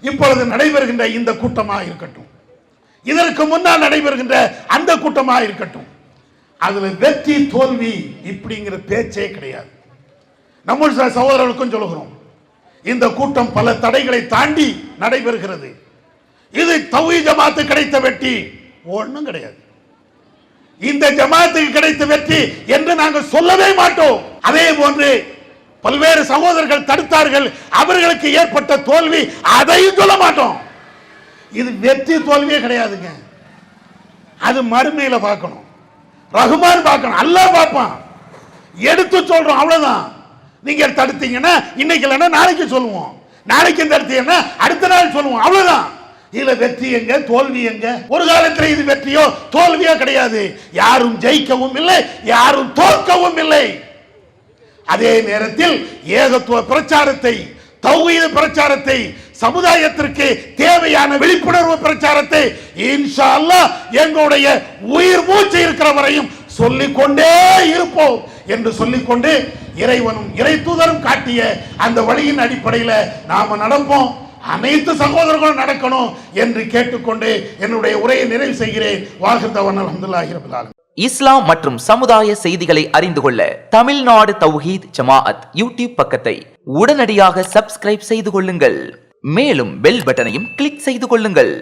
இப்பொழுது நடைபெறுகின்ற இந்த கூட்டமாக இருக்கட்டும், இதற்கு முன்னால் நடைபெறுகின்ற அந்த கூட்டமாக இருக்கட்டும், அதுல வெற்றி தோல்வி இப்படிங்கிற பேச்சே கிடையாது. நம்ம சகோதரர்களுக்கும் சொல்லுகிறோம், இந்த கூட்டம் பல தடைகளை தாண்டி நடைபெறுகிறது. இது தௌஹீத் ஜமாத்து கிடைத்த வெற்றி ஒன்றும் கிடையாது. இந்த ஜமாத்துக்கு கிடைத்த வெற்றி என்று நாங்கள் சொல்லவே மாட்டோம். அதே போன்று பல்வேறு சகோதரர்கள் தடுத்தார்கள், அவர்களுக்கு ஏற்பட்ட தோல்வி அதையும் சொல்ல மாட்டோம். இது வெற்றி தோல்வியே கிடையாதுங்க. அது மறுமையில பார்க்கணும், ரஹ்மான் பார்க்கணும், அல்லாஹ் பார்ப்பான். எடுத்து சொல்றோம், அவ்வளவுதான். நீங்க தடுத்தீங்கன்னா இன்னைக்கு இல்லைன்னா நாளைக்கு சொல்லுவோம், நாளைக்கு தடுத்தீங்கன்னா அடுத்த நாள் சொல்லுவோம், அவ்வளவுதான். இதுல வெற்றி எங்க, தோல்வி எங்க? ஒரு காலத்தில் இது வெற்றியோ தோல்வியோ கிடையாது. யாரும் ஜெயிக்கவும் இல்லை, யாரும் தோற்கவும் இல்லை. அதே நேரத்தில் ஏகத்துவ பிரச்சாரத்தை, தௌஹீத் பிரச்சாரத்தை, சமுதாயத்திற்கு தேவையான விழிப்புணர்வு பிரச்சாரத்தை இன்ஷா அல்லாஹ் எங்களுடைய உயிர் மூச்சு இருக்கிற வரையும் சொல்லிக்கொண்டே இருப்போம் என்று சொல்லிக்கொண்டு இறைவனும் இறை தூதரும் காட்டிய அந்த வழியின் அடிப்படையில் நாம நடப்போம். அனைத்து சகோதரர்களும் நடக்கணும் என்று கேட்டுக்கொண்டு என்னுடைய உரையை நிறைவு செய்கிறேன். வாஹிதவன் அல்ஹம்துலில்லாஹி ரப்பில் ஆலமீன். இஸ்லாம் மற்றும் சமுதாய செய்திகளை அறிந்து கொள்ள தமிழ்நாடு தௌஹீத் ஜமாஅத் யூடியூப் பக்கத்தை உடனடியாக சப்ஸ்கிரைப் செய்து கொள்ளுங்கள். மேலும் பெல் பட்டனையும் கிளிக் செய்து கொள்ளுங்கள்.